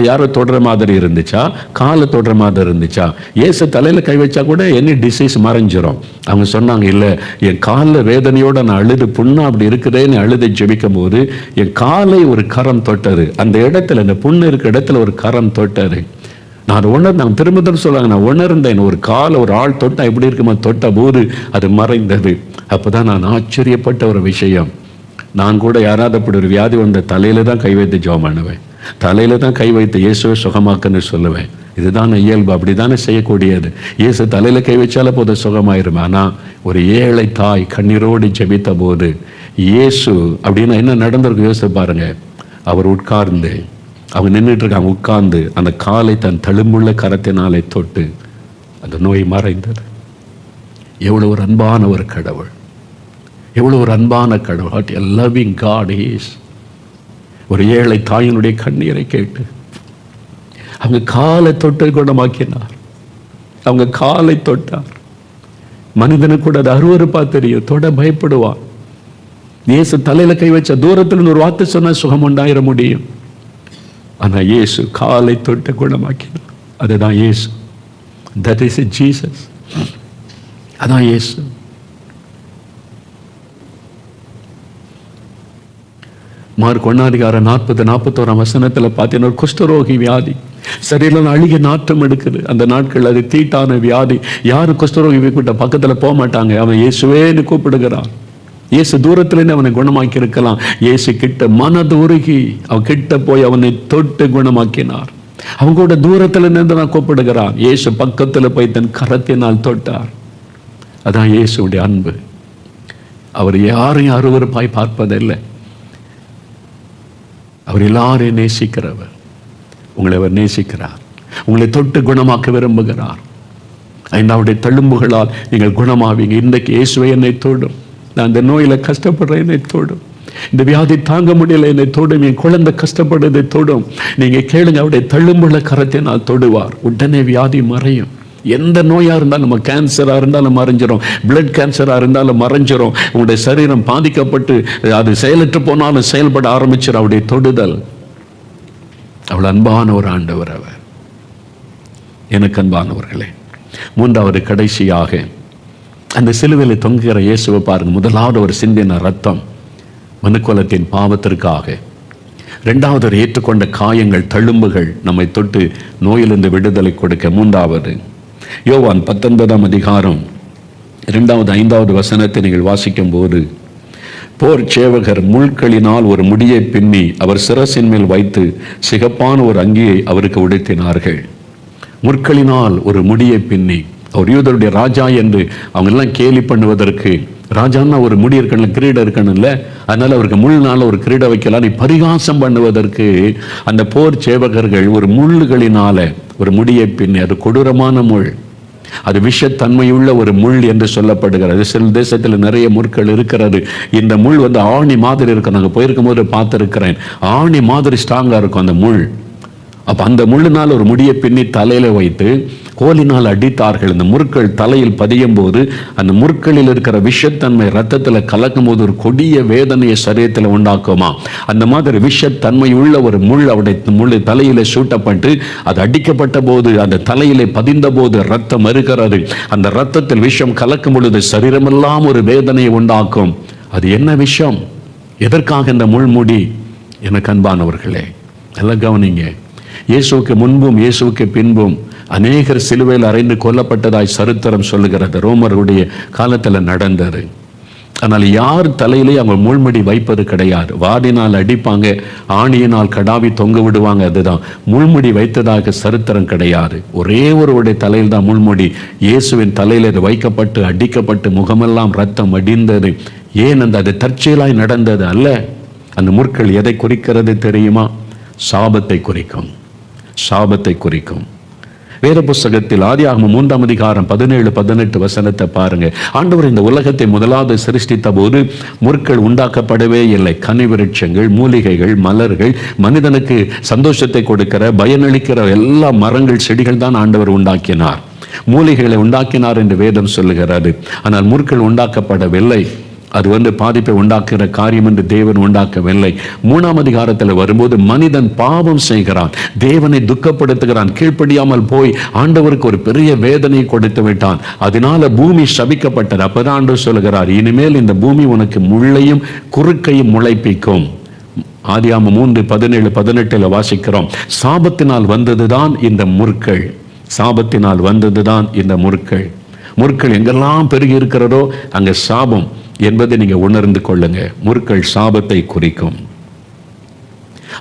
யாரோ தொடுற மாதிரி இருந்துச்சா, காலை தொடுற மாதிரி இருந்துச்சா? இயேசு தலையில் கை வச்சா கூட என்ன டிசீஸ் மறைஞ்சிரும். அவங்க சொன்னாங்க, இல்லை, என் காலில் வேதனையோட நான் அழுது, புண்ணா அப்படி இருக்குதேன்னு அழுது ஜெபிக்கும் போது என் காலை ஒரு கரம் தொட்டது. அந்த இடத்துல, இந்த புண்ணு இருக்கிற இடத்துல ஒரு கரம் தொட்டது. நான் திரும்ப சொல்லுவாங்க, நான் உணர்ந்தேன், ஒரு காலை ஒரு ஆள் தொட்டா எப்படி இருக்குமா, தொட்ட போது அது மறைந்தது. அப்போதான் நான் ஆச்சரியப்பட்ட ஒரு விஷயம். நான் கூட யாராவது அப்படி ஒரு வியாதி வந்த தலையில தான் கை வைத்து ஜெபம் பண்ணுவேன், தலையில தான் கை வைத்து இயேசுவை சுகமாக்குன்னு சொல்லுவேன். இதுதான் இயல்பு, அப்படித்தானே செய்யக்கூடியது. இயேசு தலையில கை வச்சால போது சுகமாயிருமே. ஆனால் ஒரு ஏழை தாய் கண்ணீரோடு ஜெபித்த போது இயேசு அப்படின்னா என்ன நடந்திருக்கு யோசித்து பாருங்க. அவர் உட்கார்ந்து, அவங்க நின்றுட்டு இருக்காங்க, உட்கார்ந்து அந்த காலை தன் தழும்புள்ள கரத்தினாலே தொட்டு அந்த நோய் மறைந்தது. எவ்வளவு ஒரு அன்பான ஒரு கடவுள், எவ்வளவு ஒரு அன்பான கடவுள். What a loving God is. ஒரு ஏழை தாயினுடைய கண்ணீரை கேட்டு அவங்க காலை தொட்டு குணமாக்கினார். அவங்க காலை தொட்டார். மனிதனுக்கு கூட அது அருவருப்பா தெரியும், தொட பயப்படுவான். இயேசு தலையில கை வச்ச தூரத்தில் ஒரு வார்த்தை சொன்னா சுகம் உண்டாயிர முடியும். ஆனா இயேசு காலை தொட்டு குணமாக்கினார். அதுதான் இயேசு. That is Jesus. அதான் இயேசு. மார்க் 1:40-41 பார்த்தீங்கன்னா ஒரு குஷ்டரோகி வியாதி, சரீரம் அழுகிய நாற்றம் எடுக்குது. அந்த நாட்கள் அது தீட்டான வியாதி. யாரும் குஷ்டரோகி கூட்ட பக்கத்தில் போக மாட்டாங்க. அவன் இயேசுவேன்னு கூப்பிடுகிறான். இயேசு தூரத்துலேருந்து அவனை குணமாக்கி இருக்கலாம். இயேசு கிட்ட மனதுருகி அவன் கிட்ட போய் அவனை தொட்டு குணமாக்கினார். அவங்க கூட தூரத்துல இருந்து நான் கூப்பிடுகிறான். இயேசு பக்கத்தில் போய் தன் கரத்தினால் தொட்டார். அதான் இயேசுடைய அன்பு. அவர் யாரையும் அருவருப்பாய் பார்ப்பதில்லை. அவர் எல்லாரையும் நேசிக்கிறவர். உங்களை அவர் நேசிக்கிறார். உங்களை தொட்டு குணமாக்க விரும்புகிறார். அவருடைய தழும்புகளால் நீங்கள் குணமாவீங்க. இன்றைக்கு இயேசுவை என்னை தொடும், நான் இந்த நோயில கஷ்டப்படுறேன், என்னை தொடும். இந்த வியாதி தாங்க முடியல, என்னை தொடும். என் குழந்தை கஷ்டப்படுறதை தொடும். நீங்க கேளுங்க, அவருடைய தழும்புள்ள கரத்தினால் தொடுவார். உடனே வியாதி மறையும். எந்த நோயா இருந்தாலும், நம்ம கேன்சரா இருந்தாலும் மறைஞ்சிரும், பிளட் கேன்சரா இருந்தாலும் மறைஞ்சிரும். உங்களுடைய சரீரம் பாதிக்கப்பட்டு அது செயலற்று போனாலும் செயல்பட ஆரம்பிச்சிடும் அவருடைய தொடுதல். அவ்வளவு அன்பான ஒரு ஆண்டவர் அவர். எனக்கு அன்பானவர்களே, மூன்றாவது கடைசியாக அந்த சிலுவையில் தொங்குகிற இயேசுவை பாருங்க. முதலாவது ஒரு சிந்தின ரத்தம் மனுக்குலத்தின் பாவத்திற்காக. இரண்டாவது ஒரு ஏற்றுக்கொண்ட காயங்கள், தழும்புகள் நம்மை தொட்டு நோயிலிருந்து விடுதலை கொடுக்க. மூன்றாவது யோவான் 19:2-5 நீங்கள் வாசிக்கும் போது, போர் சேவகர் முள்களினால் ஒரு முடியை பின்னி அவர் சிரசின் மேல் வைத்து சிகப்பான ஒரு அங்கியை அவருக்கு உடுத்தினார்கள். முற்களினால் ஒரு முடியை பின்னி, அவர் யூதருடைய ராஜா என்று அவங்க எல்லாம் கேலி பண்ணுவதற்கு, ராஜான்னா ஒரு முடி இருக்கணும், கிரீடம் இருக்கணும்ல, அதனால அவருக்கு முள்னால ஒரு கிரீடம் வைக்கலாம் பரிகாசம் பண்ணுவதற்கு அந்த போர் சேவகர்கள் ஒரு முள்ளுகளினால ஒரு முடியை பின்னி, அது கொடூரமான முள், அது விஷத்தன்மையுள்ள ஒரு முள் என்று சொல்லப்படுகிறது. சில தேசத்தில் நிறைய முற்கள் இருக்கிறது. இந்த முள் வந்து ஆணி மாதிரி இருக்கும். நாங்கள் போயிருக்கும் போது பார்த்துருக்கிறேன். ஆணி மாதிரி ஸ்ட்ராங்கா இருக்கும் அந்த முள். அப்ப அந்த முள்ளினால் ஒரு முடியை பின்னி தலையில வைத்து கோலினால் அடித்தார்கள். இந்த முற்கள் தலையில் பதியும் போது அந்த முற்களில் இருக்கிற விஷத்தன்மை ரத்தத்தில் கலக்கும் போது ஒரு கொடிய வேதனையை சரீரத்தில் உண்டாக்குமா. அந்த மாதிரி விஷத்தன்மை உள்ள ஒரு முள் அவருடைய முள் தலையில சூட்டப்பட்டு அது அடிக்கப்பட்ட போது, அந்த தலையிலே பதிந்த போது ரத்தம் வருகிறது. அந்த ரத்தத்தில் விஷம் கலக்கும் பொழுது சரீரமெல்லாம் ஒரு வேதனையை உண்டாக்கும். அது என்ன விஷம்? எதற்காக இந்த முள்முடி? எனக்கு அன்பானவர்களே, எல்லாம் கவனிங்க. இயேசுவுக்கு முன்பும் இயேசுவுக்கு பின்பும் அநேகர் சிலுவையில் அறைந்து கொல்லப்பட்டதாய் சரித்திரம் சொல்லுகிறது. ரோமருடைய காலத்தில் நடந்தது. ஆனால் யார் தலையிலே அவங்க முள்முடி வைப்பது கிடையாது. வாடினால் அடிப்பாங்க, ஆணியினால் கடாவி தொங்க விடுவாங்க. அதுதான் முள்முடி வைத்ததாக சரித்திரம் கிடையாது. ஒரே ஒருவருடைய தலையில் தான் முள்முடி. இயேசுவின் தலையில் அது வைக்கப்பட்டு அடிக்கப்பட்டு முகமெல்லாம் ரத்தம் அடிந்தது. ஏன் அது தற்செயலாய் நடந்தது அல்ல. அந்த முற்கள் எதை குறிக்கிறது தெரியுமா? சாபத்தை குறிக்கும். சாபத்தை குறிக்கும். வேத புஸ்தகத்தில் ஆதியாகமம் 3ஆம் அதிகாரம் 17-18 வசனத்தை பாருங்க. ஆண்டவர் இந்த உலகத்தை முதலாவது சிருஷ்டித்த போது முற்கள் உண்டாக்கப்படவே இல்லை. கனிவிருட்சங்கள், மூலிகைகள், மலர்கள், மனிதனுக்கு சந்தோஷத்தை கொடுக்கிற பயனளிக்கிற எல்லா மரங்கள், செடிகள் தான் ஆண்டவர் உண்டாக்கினார். மூலிகைகளை உண்டாக்கினார் என்று வேதம் சொல்லுகிறது. ஆனால் முற்கள் உண்டாக்கப்படவில்லை. அது பாதிப்பை உண்டாக்குகிற காரியம் என்று தேவன் உண்டாக்கவில்லை. 3ஆம் அதிகாரத்தில் வரும்போது மனிதன் பாவம் செய்கிறான், தேவனை துக்கப்படுத்துகிறான், கீழ்ப்படியாமல் போய் ஆண்டவருக்கு ஒரு பெரிய வேதனை கொடுத்து விட்டான். அதனால பூமி சபிக்கப்பட்டது. அப்பதான் ஆண்டவர் சொல்லுகிறார், இனிமேல் இந்த பூமி உனக்கு முள்ளையும் குறுக்கையும் முளைப்பிக்கும். ஆதியாகமம் 3:17-18 வாசிக்கிறோம். சாபத்தினால் வந்ததுதான் இந்த முற்கள். சாபத்தினால் வந்ததுதான் இந்த முற்கள். முற்கள் எங்கெல்லாம் பெருகி இருக்கிறதோ அங்க சாபம் என்பதை நீங்க உணர்ந்து கொள்ளுங்க. முற்கள் சாபத்தை குறிக்கும்.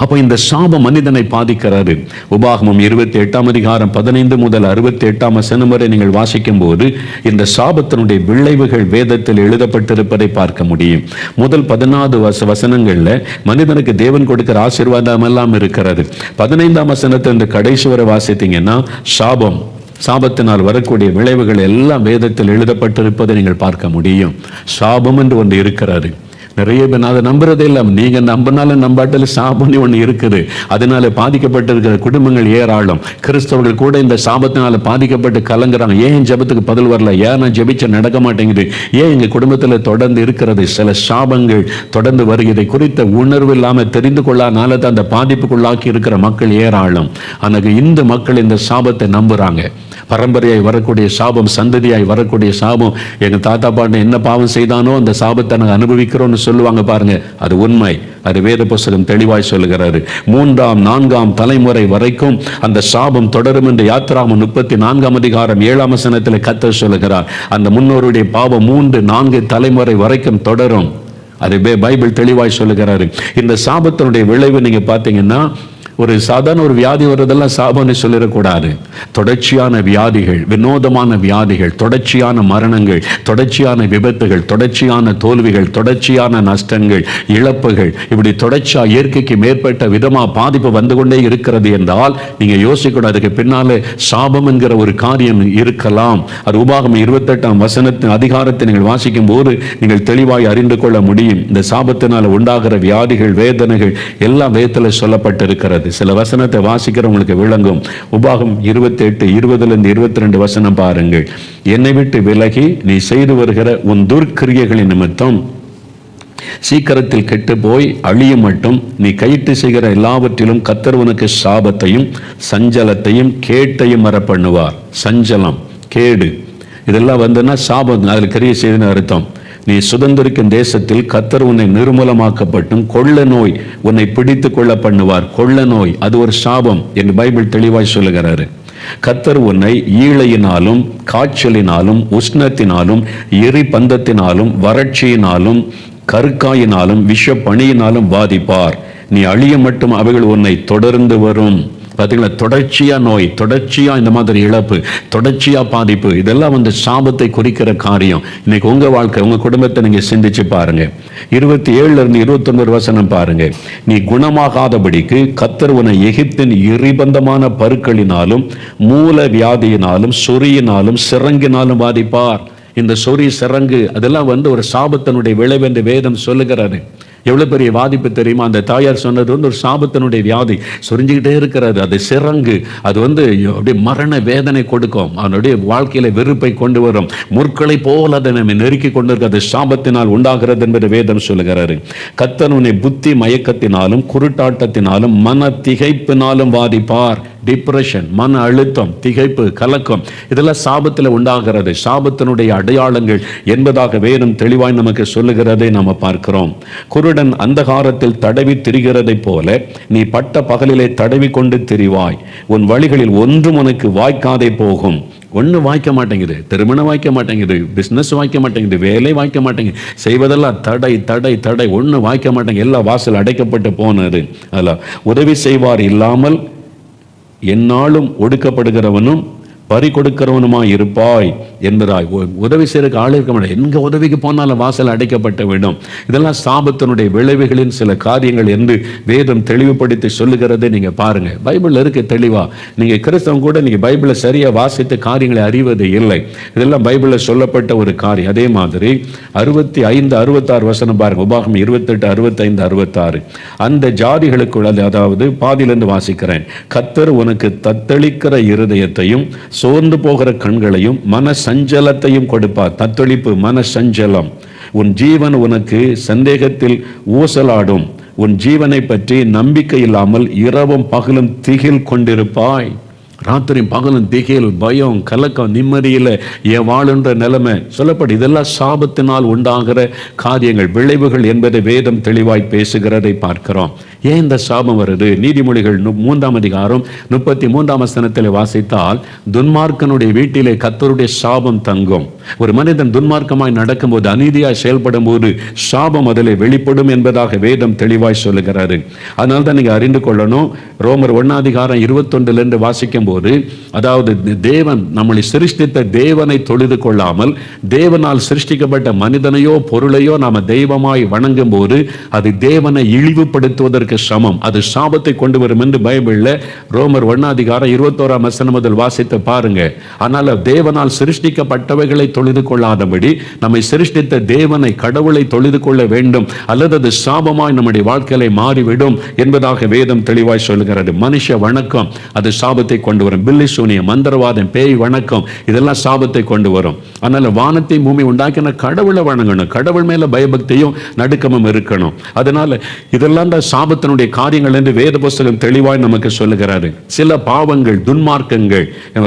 அப்போ இந்த சாபம் மனிதனை பாதிக்கிறாரு. உபாகமம் 28ஆம் அதிகாரம் 15 முதல் 68ஆம் வசனம் வரை நீங்கள் வாசிக்கும் போது இந்த சாபத்தினுடைய விளைவுகள் வேதத்தில் எழுதப்பட்டிருப்பதை பார்க்க முடியும். முதல் 14 வசனங்கள்ல மனிதனுக்கு தேவன் கொடுக்கிற ஆசீர்வாதம் எல்லாம் இருக்கிறது. 15ஆம் வசனத்தை கடைசி வரை வாசித்தீங்கன்னா சாபம், சாபத்தினால் வரக்கூடிய விளைவுகள் எல்லாம் வேதத்தில் எழுதப்பட்டிருப்பதை நீங்கள் பார்க்க முடியும். சாபம் என்று ஒன்று இருக்கிறாரு. நிறைய பேர் அதை நம்புறதே இல்லை. நீங்க நம்பினாலும் நம்பாட்டில் சாபம்னு ஒன்று இருக்குது. அதனால பாதிக்கப்பட்டிருக்கிற குடும்பங்கள் ஏராளம். கிறிஸ்தவர்கள் கூட இந்த சாபத்தினால பாதிக்கப்பட்டு கலங்குறாங்க. ஏன் ஜெபத்துக்கு பதில் வரல, ஏன் நான் ஜெபிச்ச நடக்க மாட்டேங்குது, ஏன் எங்க குடும்பத்தில் தொடர்ந்து இருக்கிறது. சில சாபங்கள் தொடர்ந்து வருகிறதை குறித்த உணர்வு இல்லாமல் தெரிந்து கொள்ளாதனால தான் அந்த பாதிப்புக்குள்ளாக்கி இருக்கிற மக்கள் ஏராளம். ஆனால் இந்த மக்கள் இந்த சாபத்தை நம்புறாங்க. பரம்பரையாய் வரக்கூடிய சாபம், சந்ததியாய் வரக்கூடிய சாபம். எங்க தாத்தா பாட்டு என்ன பாவம் செய்தானோ அந்த சாபத்தை நாங்கள் அனுபவிக்கிறோம்னு சொல்லுவாங்க பாருங்க. அது உண்மை. அது வேத புஸ்தகம் தெளிவாய் சொல்லுகிறாரு. 3ஆம் 4ஆம் தலைமுறை வரைக்கும் அந்த சாபம் தொடரும் என்று யாத்திராகமம் 34ஆம் அதிகாரம் 7ஆம் வசனத்தில் கர்த்தர் சொல்லுகிறார். அந்த முன்னோருடைய பாவம் 3-4 தலைமுறை வரைக்கும் தொடரும். அது பைபிள் தெளிவாய் சொல்லுகிறாரு. இந்த சாபத்தினுடைய விளைவு நீங்க பார்த்தீங்கன்னா, ஒரு சாதாரண ஒரு வியாதி வர்றதெல்லாம் சாபம்னு சொல்லிடக்கூடாது. தொடர்ச்சியான வியாதிகள், வினோதமான வியாதிகள், தொடர்ச்சியான மரணங்கள், தொடர்ச்சியான விபத்துகள், தொடர்ச்சியான தோல்விகள், தொடர்ச்சியான நஷ்டங்கள், இழப்புகள், இப்படி தொடர்ச்சியா இயற்கைக்கு மேற்பட்ட விதமா பாதிப்பு வந்து கொண்டே இருக்கிறது என்றால் நீங்க யோசிக்கணும், அதுக்கு பின்னாலே சாபம் என்கிற ஒரு காரியம் இருக்கலாம். அது உபாகமம் 28ஆம் வசனத்தின் அதிகாரத்தை நீங்கள் வாசிக்கும் போது நீங்கள் தெளிவாய் அறிந்து கொள்ள முடியும். இந்த சாபத்தினால் உண்டாகிற வியாதிகள், வேதனைகள் எல்லாம் வேதத்தில் சொல்லப்பட்டிருக்கிறது. சில வசனத்தை வாசிக்கிறவங்களுக்கு விளங்கும். உபாகம் 28:20-22 வசனம் பாருங்கள். என்னை விட்டு விலகி நீ செய்து வருகிற உன் துர்க்கிரியைகளின் நிமித்தம் சீக்கிரத்தில் கெட்டு போய் அழியும் மட்டும் நீ கையிட்டு செய்கிற எல்லாவற்றிலும் கர்த்தர் உனக்கு சாபத்தையும் சஞ்சலத்தையும் கேட்டையும் வர பண்ணுவார். சஞ்சலம், கேடு இதெல்லாம் வந்துன்னா சாபம், அதில் கிரியை செய்துன்னு அர்த்தம். நீ சுதந்திரிக்கும் தேசத்தில் கர்த்தர் உன்னை நிர்மூலமாக்கப்பட்டும் கொள்ள நோய் உன்னை பிடித்து கொள்ள பண்ணுவார். கொள்ள நோய் அது ஒரு சாபம் என்று பைபிள் தெளிவாய் சொல்லுகிறாரு. கர்த்தர் உன்னை ஈழையினாலும் காய்ச்சலினாலும் உஷ்ணத்தினாலும் எரி பந்தத்தினாலும் வறட்சியினாலும் கருக்காயினாலும் விஷ பணியினாலும் பாதிப்பார். நீ அழிய மட்டும் அவைகள் உன்னை தொடர்ந்து வரும். பார்த்தீங்களா, தொடர்ச்சியா நோய், தொடர்ச்சியா இந்த மாதிரி இழப்பு, தொடர்ச்சியா பாதிப்பு, இதெல்லாம் வந்து சாபத்தை குறிக்கிற காரியம். இன்னைக்கு உங்க வாழ்க்கை, உங்க குடும்பத்தை நீங்க சிந்திச்சு பாருங்க. 27-29 வசனம் பாருங்க. நீ குணமாகாதபடிக்கு கர்த்தர் உன்னை எகிப்தின் எரிபந்தமான பருக்களினாலும் மூல வியாதியினாலும் சொறியினாலும் சிறங்கினாலும் பாதிப்பார். இந்த சொறி சிறங்கு அதெல்லாம் வந்து ஒரு சாபத்தினுடைய விளைவு என்று வேதம் சொல்லுகிறாரு. எவ்வளவு பெரிய பாதிப்பு தெரியுமா? அந்த தாயார் சொன்னது வந்து ஒரு சாபத்தினுடைய வியாதி சொரிஞ்சுக்கிட்டே இருக்கிறது. அது சிறங்கு, அது வந்து அப்படியே மரண வேதனை கொடுக்கும், அவனுடைய வாழ்க்கையில வெறுப்பை கொண்டு வரும், முற்களை போல அதை நம்ம நெருக்கி கொண்டிருக்கிறது. சாபத்தினால் உண்டாகிறது என்பது வேதம் சொல்லுகிறாரு. கர்த்தர் உன்னை புத்தி மயக்கத்தினாலும் குருட்டாட்டத்தினாலும் மன திகைப்பினாலும் பாதிப்பார். டிப்ரெஷன், மன அழுத்தம், திகைப்பு, கலக்கம், இதெல்லாம் சாபத்தில் உண்டாகிறது. சாபத்தினுடைய அடையாளங்கள் என்பதாக வேதம் தெளிவாய் நமக்கு சொல்லுகிறதை நாம பார்க்கிறோம். குருடன் அந்தகாரத்தில் தடவி திரிகிறதை போல நீ பட்ட பகலிலே தடவி கொண்டு திரிவாய். உன் வழிகளில் ஒன்றும் உனக்கு வாய்க்காதே போகும். ஒண்ணு வாய்க்க மாட்டேங்குது, திருமணம் வாய்க்க மாட்டேங்குது, பிசினஸ் வாய்க்க மாட்டேங்குது, வேலை வாய்க்க மாட்டேங்குது, செய்வதெல்லாம் தடை தடை தடை, ஒண்ணு வாய்க்க மாட்டேங்குது, எல்லா வாசல் அடைக்கப்பட்டு போனது. அல்ல, உதவி செய்வார் இல்லாமல் என்னாலும் ஒடுக்கப்படுகிறவனும் பறி கொடுக்கிறவனுமாய் இருப்பாய். என்பதாய். உதவி செய்யறதுக்கு ஆள் இருக்க மாட்டேன், எங்க உதவிக்கு போனாலும் வாசல் அடைக்கப்பட்ட வேண்டும். இதெல்லாம் சாபத்தினுடைய விளைவுகளின் சில காரியங்கள் என்று வேதம் தெளிவுபடுத்தி சொல்லுகிறதை நீங்க பாருங்க. பைபிள் இருக்கு தெளிவா. நீங்க கிறிஸ்தவம் கூட நீங்க பைபிளை சரியா வாசித்த காரியங்களை அறிவது இல்லை. இதெல்லாம் பைபிள்ல சொல்லப்பட்ட ஒரு காரியம். அதே மாதிரி 65, 66 வசனம் பாருங்க. உபாகமம் 28, 65, 66. அந்த ஜாதிகளுக்குள்ள, அதாவது பாதியிலிருந்து வாசிக்கிறேன். கர்த்தர் உனக்கு தத்தளிக்கிற இருதயத்தையும் சோர்ந்து போகிற கண்களையும் மன சஞ்சலத்தையும் கொடுப்பார். தத்தளிப்பு, மன சஞ்சலம். உன் ஜீவன் உனக்கு சந்தேகத்தில் ஊசலாடும். உன் ஜீவனை பற்றி நம்பிக்கை இல்லாமல் இரவும் பகலும் திகில் கொண்டிருப்பாய். ராத்திரி பகலும் திகில், பயம், கலக்கம், நிம்மதியில் என் வாழுன்ற நிலைமை சொல்லப்படும். இதெல்லாம் சாபத்தினால் உண்டாகிற காரியங்கள், விளைவுகள் என்பதை வேதம் தெளிவாய் பேசுகிறதை பார்க்கிறோம். ஏன் இந்த சாபம் வருது? நீதிமொழிகள் 3ஆம் அதிகாரம் 33ஆம் வசனத்தில் வாசித்தால், துன்மார்க்கனுடைய வீட்டிலே கர்த்தருடைய சாபம் தங்கும். ஒரு மனிதன் துன்மார்க்கமாய் நடக்கும்போது, அநீதியாய் செயல்படும் போது சாபம் அதிலே வெளிப்படும் என்பதாக வேதம் தெளிவாய் சொல்லுகிறாரு. அதனால தான் நீங்க அறிந்து கொள்ளணும். ரோமர் 1ஆம் அதிகாரம் 21 வாசிக்கும் போது, அதாவது தேவன் நம்மளை சிருஷ்டித்த தேவனை தொழுது கொள்ளாமல் தேவனால் சிருஷ்டிக்கப்பட்ட மனிதனையோ பொருளையோ நாம தெய்வமாய் வணங்கும் போது அது தேவனை இழிவுபடுத்துவதற்கு சமம். அது சாபத்தை கொண்டு வரும் என்று பைபிள்ல ரோமர் 1ஆம் அதிகாரம் 21ஆம் வசனம் முதல் வாசித்து பாருங்க. ஆனால் தேவனால் சிருஷ்டிக்கப்பட்டவைகளை தொழுது கொள்ளாதபடி நம்மை சிருஷ்டித்த தேவனை, கடவுளை தொழுது கொள்ள வேண்டும், அல்லது அது சாபமாய் நம்முடைய வாழ்க்கையை மாறிவிடும் என்பதாக வேதம் தெளிவாய் சொல்லுகிறது. மனுஷ வணக்கம் அது சாபத்தை கொண்டு வரும். பில்லி சூனியம், மந்திரவாதம், பேய் வணக்கம் இதெல்லாம் சாபத்தை கொண்டு வரும். அதனால வானத்தை பூமி உண்டாக்கின கடவுளை வணங்கணும். கடவுள் மேல பயபக்தியும் நடுக்கமும் இருக்கணும். அதனால இதெல்லாம் தான் சாபத்தினுடைய காரியங்கள் என்று வேத புஸ்தகம் தெளிவாய் நமக்கு சொல்லுகிறாரு. சில பாவங்கள், துன்மார்க்கங்கள்,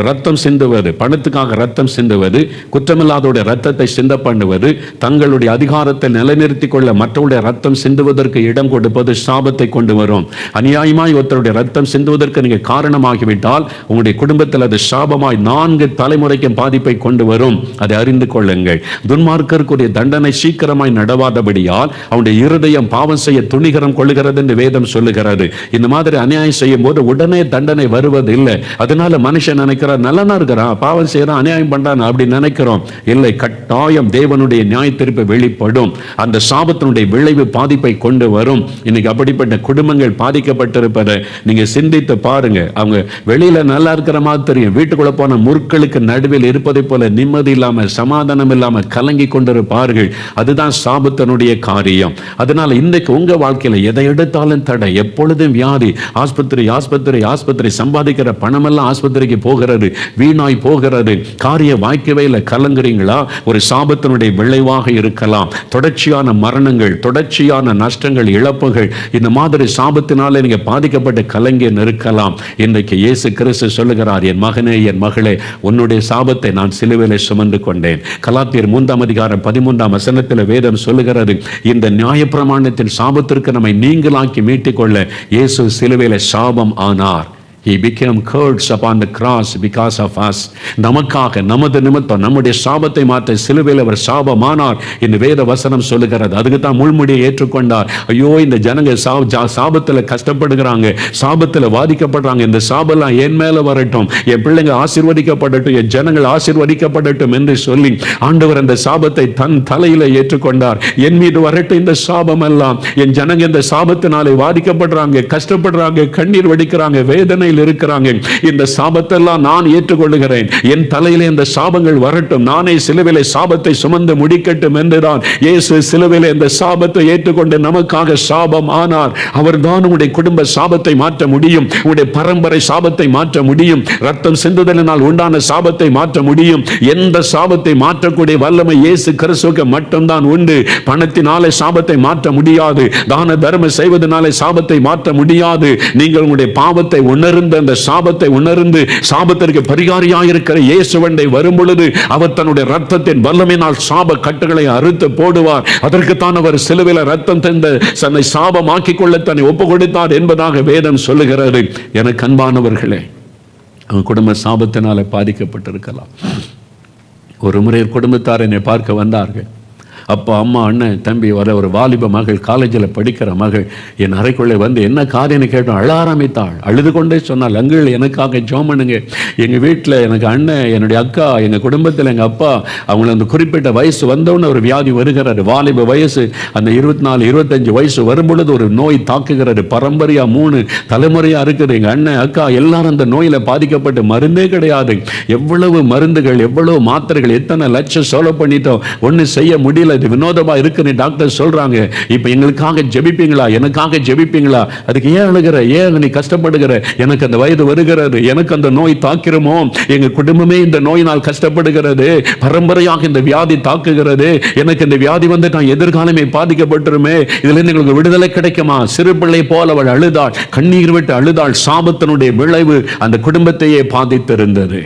ரத்தம் சிந்துவது, பணத்துக்காக ரத்தம் சிந்துவது, குற்றமில்லாதோட ரத்தத்தை சிந்த பண்ணுவது, தங்களுடைய அதிகாரத்தை நிலைநிறுத்திக் கொள்ள மற்றவருடைய ரத்தம் சிந்துவதற்கு இடம் கொடுப்பது சாபத்தை கொண்டு வரும். அநியாயமாய் ஒருத்தருடைய ரத்தம் சிந்துவதற்கு நீங்க காரணமாகிவிட்டால் உங்களுடைய குடும்பத்தில் அது சாபமாய் 4 தலைமுறைக்கும் பாதிப்பை கொண்டு வரும். அதை அறிந்து கொள்ளுங்கள். துன்மார்க்கருக்குரிய தண்டனை சீக்கிரமாய் நடவாதபடியால் அவனுடைய இருதயம் பாவம் செய்ய துணிகரம் கொள்ளுகிறது என்று வேதம் சொல்லுகிறது. இந்த மாதிரி அநியாயம் செய்யும் போது உடனே தண்டனை வருவது இல்லை. அதனால மனுஷன் நினைக்கிறார், நல்லனா இருக்கிறான், பாவம் செய்யறான், அநியாயம் பண்றான் அப்படி நினைக்கிறோம். இல்லை, கட்டாயம் தேவனுடைய நியாய தீர்ப்பு வெளிப்படும். அந்த சாபத்தினுடைய விளைவு பாதிப்பை கொண்டு வரும். இன்னைக்கு அப்படிப்பட்ட குடும்பங்கள் பாதிக்கப்பட்டிருப்பதை நீங்க சிந்தித்து பாருங்க. அவங்க வெளியில நல்லா இருக்கிற மாதிரி தெரியும், வீட்டுக்குள்ள போன முற்களுக்கு நடுவில் இருப்பதை போல நிம்மதி இல்லாம, சமாதானம் இல்லாம கலங்கி கொண்டிருப்பார்கள். அதுதான் சாபத்தினுடைய காரியம். அதனால இன்றைக்கு உங்க வாழ்க்கையில எதை எடுத்தாலும் தடை, எப்பொழுதும் வியாதி, ஆஸ்பத்திரி ஆஸ்பத்திரி ஆஸ்பத்திரி, சம்பாதிக்கிற பணமெல்லாம் ஆஸ்பத்திரிக்கு போகிறது, வீணாய் போகிறது, காரிய வாய்க்கவையில் கலங்குறீங்களா? ஒரு சாபத்தினுடைய விளைவாக இருக்கலாம். தொடர்ச்சியான மரணங்கள், தொடர்ச்சியான நஷ்டங்கள், இழப்புகள், இந்த மாதிரி சாபத்தினால நீங்க பாதிக்கப்பட்ட கலங்கி இருக்கலாம். இன்றைக்கு இயேசு கிறிஸ்து சொல்லுகிறார், என் மகனே, என் மகளே, உன்னுடைய சாபத்தை நான் சிலுவையிலே சுமந்து கொண்டேன். கலாத்தியர் 3ஆம் அதிகாரம் 13ஆம் வசனத்தில் வேதம் சொல்லுகிறது, இந்த நியாயப்பிரமாணத்தின் சாபத்திற்கு நம்மை நீங்களாக்கி மீட்டுக் கொள்ள இயேசு சிலுவையிலே சாபம் ஆனார். He became curse upon the cross because of us. நமக்காக, நமது நிமித்தம், நம்முடைய சாபத்தை மாற்ற சிலுவையில் அவர் சாபமானார் என்று வேத வசனம் சொல்லுகிறது. அதுக்கு தான் முள்முடியை ஏற்றுக்கொண்டார். ஐயோ, இந்த ஜனங்க சாபத்தில் கஷ்டப்படுகிறாங்க, சாபத்தில் பாதிக்கப்படுறாங்க, இந்த சாபெல்லாம் என் மேல வரட்டும், என் பிள்ளைங்க ஆசீர்வதிக்கப்படட்டும், என் ஜனங்கள் ஆசீர்வதிக்கப்படட்டும் என்று சொல்லி ஆண்டவர் அந்த சாபத்தை தன் தலையில ஏற்றுக்கொண்டார். என் மீது வரட்டும் இந்த சாபம் எல்லாம், என் ஜனங்க இந்த சாபத்தினாலே பாதிக்கப்படுறாங்க, கஷ்டப்படுறாங்க, கண்ணீர் வடிக்கிறாங்க, வேதனை இருக்கிறாங்க, இந்த சாபத்தெல்லாம் நான் ஏற்றுக்கொள்ளுகிறேன், என் தலையிலே இந்த சாபங்கள் வரட்டும், நானே சிலுவையிலே சாபத்தை சுமந்து முடிக்கட்டும் என்றுதான் இயேசு சிலுவையிலே இந்த சாபத்தை ஏற்றுக்கொண்டு நமக்காக சாபம் ஆனார். அவர்தான் உங்களுடைய குடும்ப சாபத்தை மாற்ற முடியும், உங்களுடைய பரம்பரை சாபத்தை மாற்ற முடியும், ரத்தம் சிந்துதலினால் உண்டான சாபத்தை மாற்ற முடியும். எந்த சாபத்தை மாற்றக்கூடிய வல்லமை இயேசு கிறிஸ்துவுக்கு மட்டும்தான் உண்டு. பணத்தினாலே சாபத்தை மாற்ற முடியாது, தான தர்மம் செய்வதனாலே சாபத்தை மாற்ற முடியாது. நீங்கள் உங்களுடைய பாவத்தை உணர்ந்து, அந்த சாபத்தை உணர்ந்து, சாபத்திற்கு பரிகாரியாக இருக்கிற இயேசுவண்டை வரும் பொழுது அவர் தன்னுடைய ரத்தத்தின் வல்லமையினால் சாப கட்டுகளை அறுத்து போடுவார். அதற்குத்தான் அவர் சிலுவையில் ரத்தம் தந்த தன்னை சாபமாக்கிக் கொள்ள தன்னை ஒப்பு கொடுத்தார் என்பதாக வேதம் சொல்லுகிறது. எனக்கு அன்பானவர்களே, அவங்க குடும்ப சாபத்தினால பாதிக்கப்பட்டிருக்கலாம். ஒரு முறை குடும்பத்தார் என்னை பார்க்க வந்தார்கள். அப்பா அம்மா அண்ணன் தம்பி வர ஒரு வாலிப மகள், காலேஜில் படிக்கிற மகள் என் அறைக்குள்ளே வந்து என்ன காரியன்னு கேட்டோம். அழ ஆரம்பித்தாள். அழுது கொண்டே சொன்னாள், அங்கிள் எனக்காக ஜெபம் பண்ணுங்க. எங்கள் வீட்டில் எனக்கு அண்ணன், என்னுடைய அக்கா, எங்கள் குடும்பத்தில் எங்கள் அப்பா, அவங்கள அந்த குறிப்பிட்ட வயசு வந்தவுடனே ஒரு வியாதி வருகிறாரு. வாலிப வயசு, அந்த 24 25 வயசு வரும்பொழுது ஒரு நோய் தாக்குகிறாரு. பரம்பரையா 3 தலைமுறையா இருக்குது. எங்கள் அண்ணன் அக்கா எல்லாரும் அந்த நோயில பாதிக்கப்பட்டு மருந்தே கிடையாது. எவ்வளவு மருந்துகள், எவ்வளவு மாத்திரைகள், எத்தனை லட்சம் செலவு பண்ணிட்டோம், ஒன்றும் செய்ய முடியல. இது வினோதமா இருக்குன்னு டாக்டர் சொல்றாங்க. இப்போ எங்களுக்காக ஜெபிப்பீங்களா, எனக்காக ஜெபிப்பீங்களா? அதுக்கு ஏன் அழுகிற, ஏன் நீ கஷ்டப்படுகிற? எனக்கு அந்த வயது வருகிறது, எனக்கு அந்த நோய் தாக்கிறமோ, எங்க குடும்பமே இந்த நோயினால் கஷ்டப்படுகிறது, பரம்பரையாக இந்த வியாதி தாக்குகிறது, எனக்கு இந்த வியாதி வந்து நான் எதிர்காலமே பாதிக்கப்பட்டிருமே, இதுல இருந்து எங்களுக்கு விடுதலை கிடைக்குமா? சிறு பிள்ளை போல அவள் அழுதாள், கண்ணீர் விட்டு அழுதாள். சாபத்தினுடைய விளைவு அந்த குடும்பத்தையே பாதித்திருந்தது.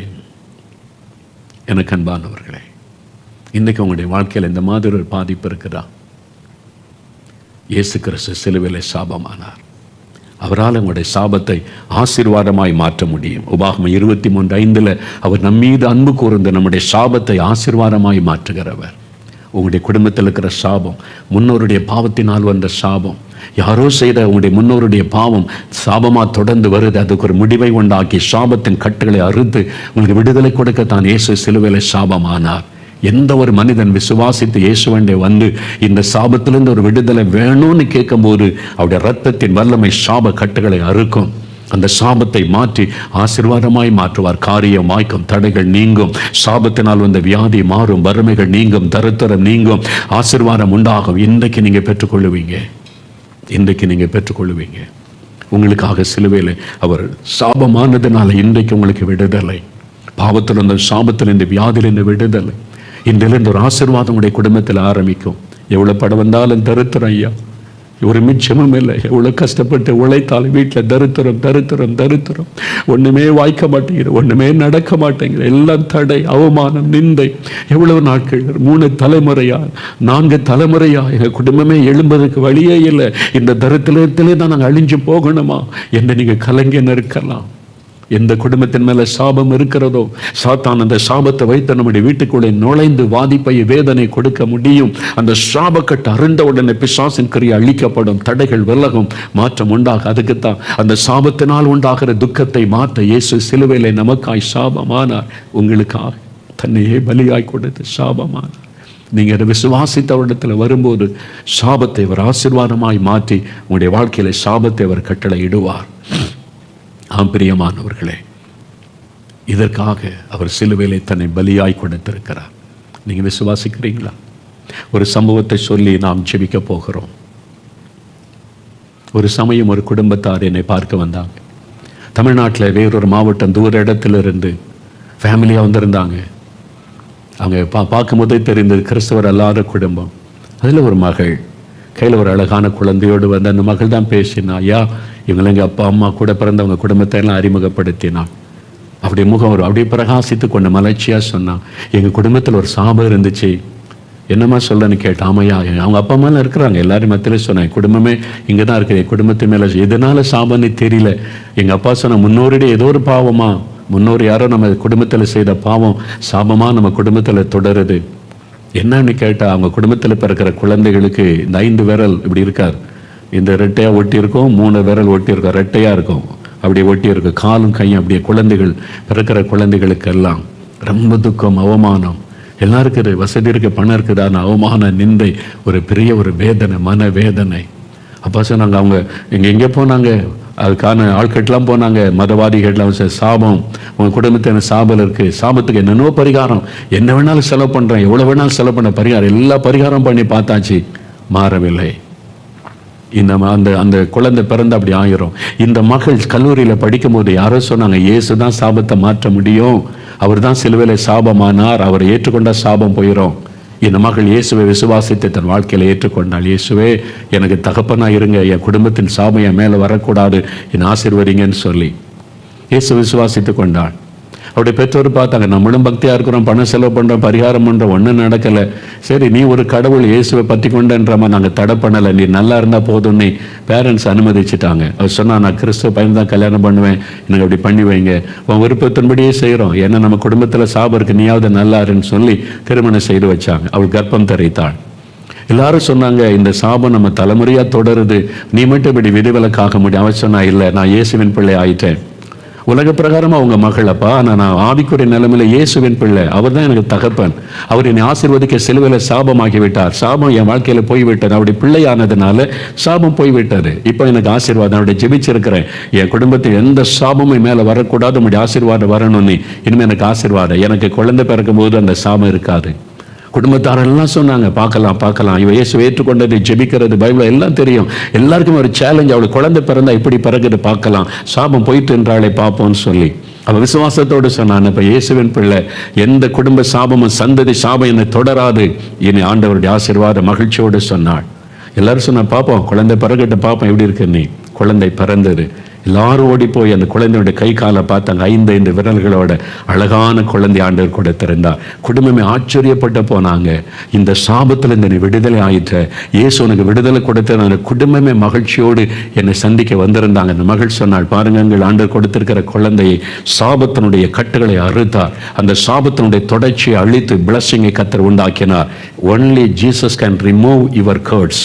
எனக்கு அன்பானவர்களே, இன்னைக்கு உங்களுடைய வாழ்க்கையில் இந்த மாதிரி ஒரு பாதிப்பு இருக்குதா? இயேசு கிறிஸ்து சிலுவையிலே சாபமானார். அவரால் உங்களுடைய சாபத்தை ஆசீர்வாதமாய் மாற்ற முடியும். உபாகமம் 23:5 அவர் நம்மீது அன்பு கூர்ந்து நம்முடைய சாபத்தை ஆசீர்வாதமாய் மாற்றுகிறவர். உங்களுடைய குடும்பத்தில் இருக்கிற சாபம், முன்னோருடைய பாவத்தினால் வந்த சாபம், யாரோ செய்த உங்களுடைய முன்னோருடைய பாவம் சாபமாக தொடர்ந்து வருது. அதுக்கு ஒரு முடிவை உண்டாக்கி சாபத்தின் கட்டுகளை அறுத்து உங்களுக்கு விடுதலை கொடுக்க தான் இயேசு சிலுவையிலே சாபமானார். எந்த ஒரு மனிதன் விசுவாசித்து இயேசுவண்டே வந்து இந்த சாபத்திலிருந்து ஒரு விடுதலை வேணும்னு கேட்கும்போது அவருடைய இரத்தத்தின் வல்லமை சாப கட்டுகளை அறுக்கும். அந்த சாபத்தை மாற்றி ஆசீர்வாதமாய் மாற்றுவார். காரியம் வாய்க்கும், தடைகள் நீங்கும், சாபத்தினால் வந்த வியாதி மாறும், வறுமைகள் நீங்கும், தரித்திரம் நீங்கும், ஆசீர்வாதம் உண்டாகும். இன்றைக்கு நீங்க பெற்றுக்கொள்ளுவீங்க, இன்றைக்கு நீங்க பெற்றுக்கொள்ளுவீங்க. உங்களுக்காக சிலுவையில் அவர் சாபமானதுனால இன்றைக்கு உங்களுக்கு விடுதலை. பாவத்திலிருந்து, சாபத்திலிருந்து, வியாதியிலிருந்து விடுதலை. இன்றிலிருந்து ஒரு ஆசீர்வாதம் உடைய குடும்பத்தில் ஆரம்பிக்கும். எவ்வளவு படம் வந்தாலும் தரித்திரம் ஐயா, ஒரு மிச்சமும் இல்லை. எவ்வளவு கஷ்டப்பட்டு உழைத்தாலும் வீட்டில் தரித்திரம் தரித்திரம் தரித்திரம், ஒண்ணுமே வாய்க்க மாட்டேங்குது, ஒண்ணுமே நடக்க மாட்டேங்குது, எல்லாம் தடை, அவமானம், நிந்தை. எவ்வளவு நாட்கள், 3 தலைமுறையா 4 தலைமுறையா எங்க குடும்பமே எழும்பதற்கு வழியே இல்லை. இந்த தரித்திரத்திலே தான் நாங்கள் அழிஞ்சு போகணுமா என்று நீங்க கலங்கி நிற்கலாம். எந்த குடும்பத்தின் மேல சாபம் இருக்கிறதோ, சாத்தான் அந்த சாபத்தை வைத்து நம்முடைய வீட்டுக்குள்ளே நுழைந்து வாதிப்பை, வேதனை கொடுக்க முடியும். அந்த சாபக்கட்டு அருண்ட உடனே பிசாசின் கிரியை அழிக்கப்படும், தடைகள் விலகும், மாற்றம் உண்டாகும். அதுக்குத்தான் அந்த சாபத்தினால் உண்டாகிற துக்கத்தை மாற்ற இயேசு சிலுவையிலே நமக்காய் சாபமானார். உங்களுக்காக தன்னையே பலியாய் கொடுத்து சாபமானார். நீங்க அதை விசுவாசித்த இடத்துல வரும்போது சாபத்தை அவர் ஆசீர்வாதமாய் மாற்றி உங்களுடைய வாழ்க்கையில சாபத்தை அவர் கட்டளை இடுவார். பிரியமானவர்களே, இதற்காக அவர் சிலுவையிலே தன்னை பலியாய் கொடுத்திருக்கிறார். நீங்க விசுவாசிக்கிறீங்களா? ஒரு சம்பவத்தை சொல்லி நாம் ஜெபிக்க போகிறோம். ஒரு சமயம் ஒரு குடும்பத்தார் என்னை பார்க்க வந்தாங்க. தமிழ்நாட்டில் வேறொரு மாவட்டம், தூர இடத்திலிருந்து ஃபேமிலியாக வந்திருந்தாங்க. அவங்க பார்க்கும்போதே தெரிந்தது கிறிஸ்தவர் அல்லாத குடும்பம். அதில் ஒரு மகள் கையில் ஒரு அழகான குழந்தையோடு வந்து அந்த மகள் தான் பேசினா, ஐயா இவங்களை எங்கள் அப்பா அம்மா கூட பிறந்தவங்க குடும்பத்தை எல்லாம் அறிமுகப்படுத்தினான். அப்படியே முகம் அப்படியே பிரகாசித்து கொண்ட மலர்ச்சியாக சொன்னான், எங்கள் குடும்பத்தில் ஒரு சாபம் இருந்துச்சு. என்னம்மா சொல்லன்னு கேட்டேன். ஆமையா, அவங்க அப்பா அம்மாலாம் இருக்கிறாங்க, எல்லாரும் மத்தியிலே சொன்னேன், குடும்பமே இங்கே தான் இருக்குது, குடும்பத்து மேலே எதனால சாபம்னு தெரியல. எங்கள் அப்பா சொன்ன முன்னோருடைய ஏதோ ஒரு பாவமா, முன்னோர் யாரோ நம்ம குடும்பத்தில் செய்த பாவம் சாபமாக நம்ம குடும்பத்தில் தொடருது. என்னன்னு கேட்டால், அவங்க குடும்பத்தில் பிறக்கிற குழந்தைகளுக்கு இந்த 5 விரல் இப்படி இருக்கார், இந்த ரெட்டையாக ஒட்டி இருக்கும், 3 விரல் ஒட்டி இருக்கும், ரெட்டையாக இருக்கும், அப்படியே ஒட்டி இருக்கும், காலும் கையும் அப்படியே. குழந்தைகள் பிறக்கிற குழந்தைகளுக்கெல்லாம் ரொம்ப துக்கம், அவமானம். எல்லாருக்கும் வசதி இருக்கு, பணம் இருக்குது, ஆனால் அவமானம், நிந்தை, ஒரு பெரிய ஒரு வேதனை, மன வேதனை. அப்போ சொன்னாங்க, அவங்க எங்கே போனாங்க, அதுக்கான ஆட்கட்லாம் போனாங்க, மதவாதிகள்லாம் சாபம், உங்கள் குடும்பத்தில் சாபம் இருக்குது, சாபத்துக்கு என்னென்னோ பரிகாரம், என்ன வேணாலும் செலவு பண்ணுறேன், எவ்வளோ வேணாலும் செலவு பண்ண பரிகாரம், எல்லா பரிகாரம் பண்ணி பார்த்தாச்சு, மாறவில்லை. அந்த குழந்தை பிறந்து அப்படி ஆயிரும். இந்த மகள் கல்லூரியில் படிக்கும் போது யாரோ சொன்னாங்க, இயேசு தான் சாபத்தை மாற்ற முடியும், அவர் தான் சிலுவையிலே சாபமானார், அவர் ஏற்றுக்கொண்டா சாபம் போயிடும். இந்த மகள் இயேசுவை விசுவாசித்து தன் வாழ்க்கையில ஏற்றுக்கொண்டாள். இயேசுவே எனக்கு தகப்பனா இருங்க, என் குடும்பத்தின் சாபம் என் மேலே வரக்கூடாது, என் ஆசீர்வதிங்கன்னு சொல்லி இயேசு விசுவாசித்து கொண்டாள். அவருடைய பெற்றோர் பார்த்தாங்க, நம்மளும் பக்தியாக இருக்கிறோம், பணம் செலவு பண்ணுறோம், பரிகாரம் பண்ணுறோம், ஒன்றும் நடக்கலை. சரி, நீ ஒரு கடவுள் இயேசுவை பற்றி கொண்டன்றமா நாங்கள் தடை பண்ணலை, நீ நல்லா இருந்தால் போதும்னு பேரண்ட்ஸ் அனுமதிச்சுட்டாங்க. அவர் சொன்னால், நான் கிறிஸ்துவ பையன் தான் கல்யாணம் பண்ணுவேன், எனக்கு அப்படி பண்ணி வைங்க, உன் விருப்பத்தின்படியே செய்கிறோம், ஏன்னா நம்ம குடும்பத்தில் சாபம் இருக்கு, நீயாவது நல்லாருன்னு சொல்லி திருமணம் செய்து வச்சாங்க. அவள் கர்ப்பம் தரித்தாள். எல்லாரும் சொன்னாங்க, இந்த சாபம் நம்ம தலைமுறையா தொடருது, நீ மட்டும் இப்படி விதிவிலக்காக முடியும். அவன் சொன்னா, இல்லை, நான் இயேசுவின் பிள்ளை ஆயிட்டேன். உலக பிரகாரமா அவங்க மகள் அப்பா, ஆனால் நான் ஆவிக்குரிய நிலைமையில இயேசுவின் பிள்ளை. அவர் தான் எனக்கு தகப்பன். அவர் என்னை ஆசீர்வதிக்க சிலுவையில் சாபமாக்கி விட்டார். சாபம் என் வாழ்க்கையில போய்விட்டது. அவருடைய பிள்ளையானதுனால சாபம் போய்விட்டது. இப்போ எனக்கு ஆசீர்வாதம். அவருடைய ஜெபிச்சிருக்கிறேன், என் குடும்பத்தில் எந்த சாபமும் மேலே வரக்கூடாது, உங்களுடைய ஆசீர்வாதம் வரணும்னு. இனிமேல் எனக்கு ஆசீர்வாதம். எனக்கு குழந்தை பிறக்கும் போது அந்த சாபம் இருக்காது. குடும்பத்தாரெல்லாம் சொன்னாங்க, பார்க்கலாம் இவ இயேசுவை ஏற்றுக்கொண்டது, ஜெபிக்கிறது, பைபிள் எல்லாம் தெரியும். எல்லாருக்கும் ஒரு சேலஞ்ச், அவளுக்கு குழந்தை பிறந்தா இப்படி பிறகுது பார்க்கலாம், சாபம் போயிட்டு என்றாலே பார்ப்போம்னு சொல்லி அவள் விசுவாசத்தோடு சொன்னான், இப்போ இயேசுவின் பிள்ளை, எந்த குடும்ப சாபமும் சந்ததி சாபம் என்னை தொடராது, இனி ஆண்டவருடைய ஆசீர்வாத மகிழ்ச்சியோடு சொன்னாள். எல்லாரும் சொன்னா, பார்ப்போம், குழந்தை பிறகுட்டு பார்ப்போம் எப்படி இருக்கு. நீ குழந்தை பிறந்தது. எல்லாரும் ஓடி போய் அந்த குழந்தையோட கை காலை பார்த்தாங்க. 5 விரல்களோட அழகான குழந்தை ஆண்டவர் கொடுத்திருந்தார். குடும்பமே ஆச்சரியப்பட்டு போனாங்க. இந்த சாபத்திலிருந்து நீ விடுதலை ஆயிற்ற, இயேசு உனக்கு விடுதலை கொடுத்த அந்த குடும்பமே மகிழ்ச்சியோடு என்னை சந்திக்க வந்திருந்தாங்க. அந்த மகள் சொன்னாள், பாருங்கள், ஆண்டவர் கொடுத்திருக்கிற குழந்தையை சாபத்தினுடைய கட்டுகளை அறுத்தார். அந்த சாபத்தினுடைய தொடர்ச்சியை அழித்து பிளஸிங்கை கர்த்தர் உண்டாக்கினார். Only Jesus can remove your curses.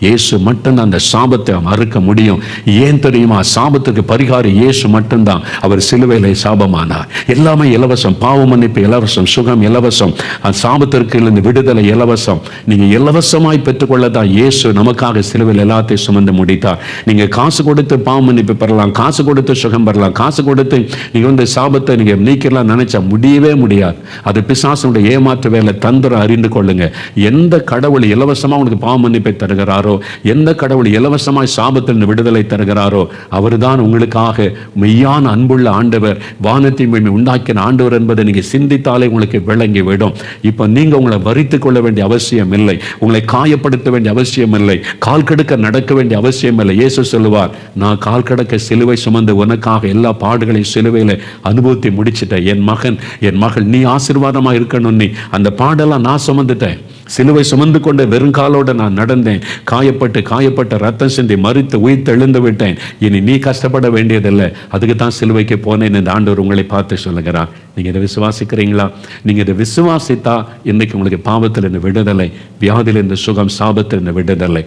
இயேசு மட்டும்தான் அந்த சாபத்தை மறுக்க முடியும். ஏன் தெரியுமா? சாபத்துக்கு பரிகாரம் இயேசு மட்டும்தான். அவர் சிலுவையிலே சாபமானார். எல்லாமே இலவசம். பாவ மன்னிப்பு இலவசம், சுகம் இலவசம், சாபத்திற்கு இருந்து விடுதலை இலவசம். நீங்க இலவசமாய் பெற்றுக்கொள்ளதான் இயேசு நமக்காக சிலுவையில் எல்லாத்தையும் சுமந்து முடித்தார். நீங்க காசு கொடுத்து பாவ மன்னிப்பு பெறலாம், காசு கொடுத்து சுகம் பெறலாம், காசு கொடுத்து நீங்க சாபத்தை நீங்க நீக்கலாம் நினைச்சா முடியவே முடியாது. அது பிசாசுடைய ஏமாற்று வேலை, தந்திரம். அறிந்து கொள்ளுங்க, எந்த கடவுள் இலவசமா உங்களுக்கு பாவ மன்னிப்பை தருகிறாரோ, எந்த கடவுள் இலவசமாய் சாபத்திலிருந்து விடுதலை தருகிறாரோ, அவர்தான் உங்களுக்காக மெய்யான அன்புள்ள ஆண்டவர், வானத்தை உண்டாக்கின ஆண்டவர் என்பதை நீங்க சிந்தித்தாலே உங்களுக்கு விளங்கி விடும். இப்ப நீங்க உங்களை வரித்துக் கொள்ள வேண்டிய அவசியம் இல்லை, உங்களை காயப்படுத்த வேண்டிய அவசியம் இல்லை, கால் கடுக்க நடக்க வேண்டிய அவசியம் இல்லை. இயேசு சொல்லுவார், நான் கால் கடக்க சிலுவை சுமந்து உனக்காக எல்லா பாடுகளையும் சிலுவையில அனுபவித்து முடிச்சிட்டேன். என் மகன், என் மகள், நீ ஆசீர்வாதமா இருக்கணும். நீ அந்த பாடெல்லாம் நான் சுமந்துட்டேன். சிலுவை சுமந்து கொண்டு வெறுங்காலோட நான் நடந்தேன். காயப்பட்டு ரத்தம் சிந்தி மரித்து உயிர்த்து எழுந்து விட்டேன். இனி நீ கஷ்டப்பட வேண்டியதில்லை. அதுக்கு தான் சிலுவைக்கு போனேன் என்று ஆண்டவர் உங்களை பார்த்து சொல்லுகிறார். நீங்க இதை விசுவாசிக்கிறீங்களா? நீங்க இதை விசுவாசித்தா இன்னைக்கு உங்களுக்கு பாவத்திலிருந்து விடுதலை, வியாதியிலிருந்து சுகம், சாபத்திலிருந்து விடுதலை.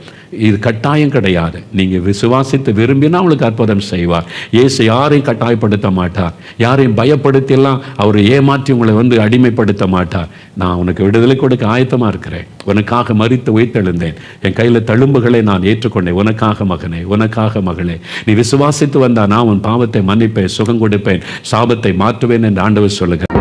இது கட்டாயம் கிடையாது. நீங்க விசுவாசித்து விரும்பினா உங்களுக்கு அற்புதம் செய்வார். இயேசு யாரையும் கட்டாயப்படுத்த மாட்டார், யாரையும் பயப்படுத்தி எல்லாம் அவர் ஏமாற்றி உங்களை அடிமைப்படுத்த மாட்டார். நான் உனக்கு விடுதலை கொடுக்க ஆயத்தமா இருக்கிறேன், உனக்காக மரித்து உயிர்த்தெழுந்தேன், என் கையில தழும்புகளை நான் ஏற்றுக்கொண்டேன், உனக்காக மகனே, உனக்காக மகளே, நீ விசுவாசித்து வந்தா நான் உன் பாவத்தை மன்னிப்பேன், சுகம் கொடுப்பேன், சாபத்தை மாற்றுவேன் என்று ஆண்டவர் சொல்லுகிறார்.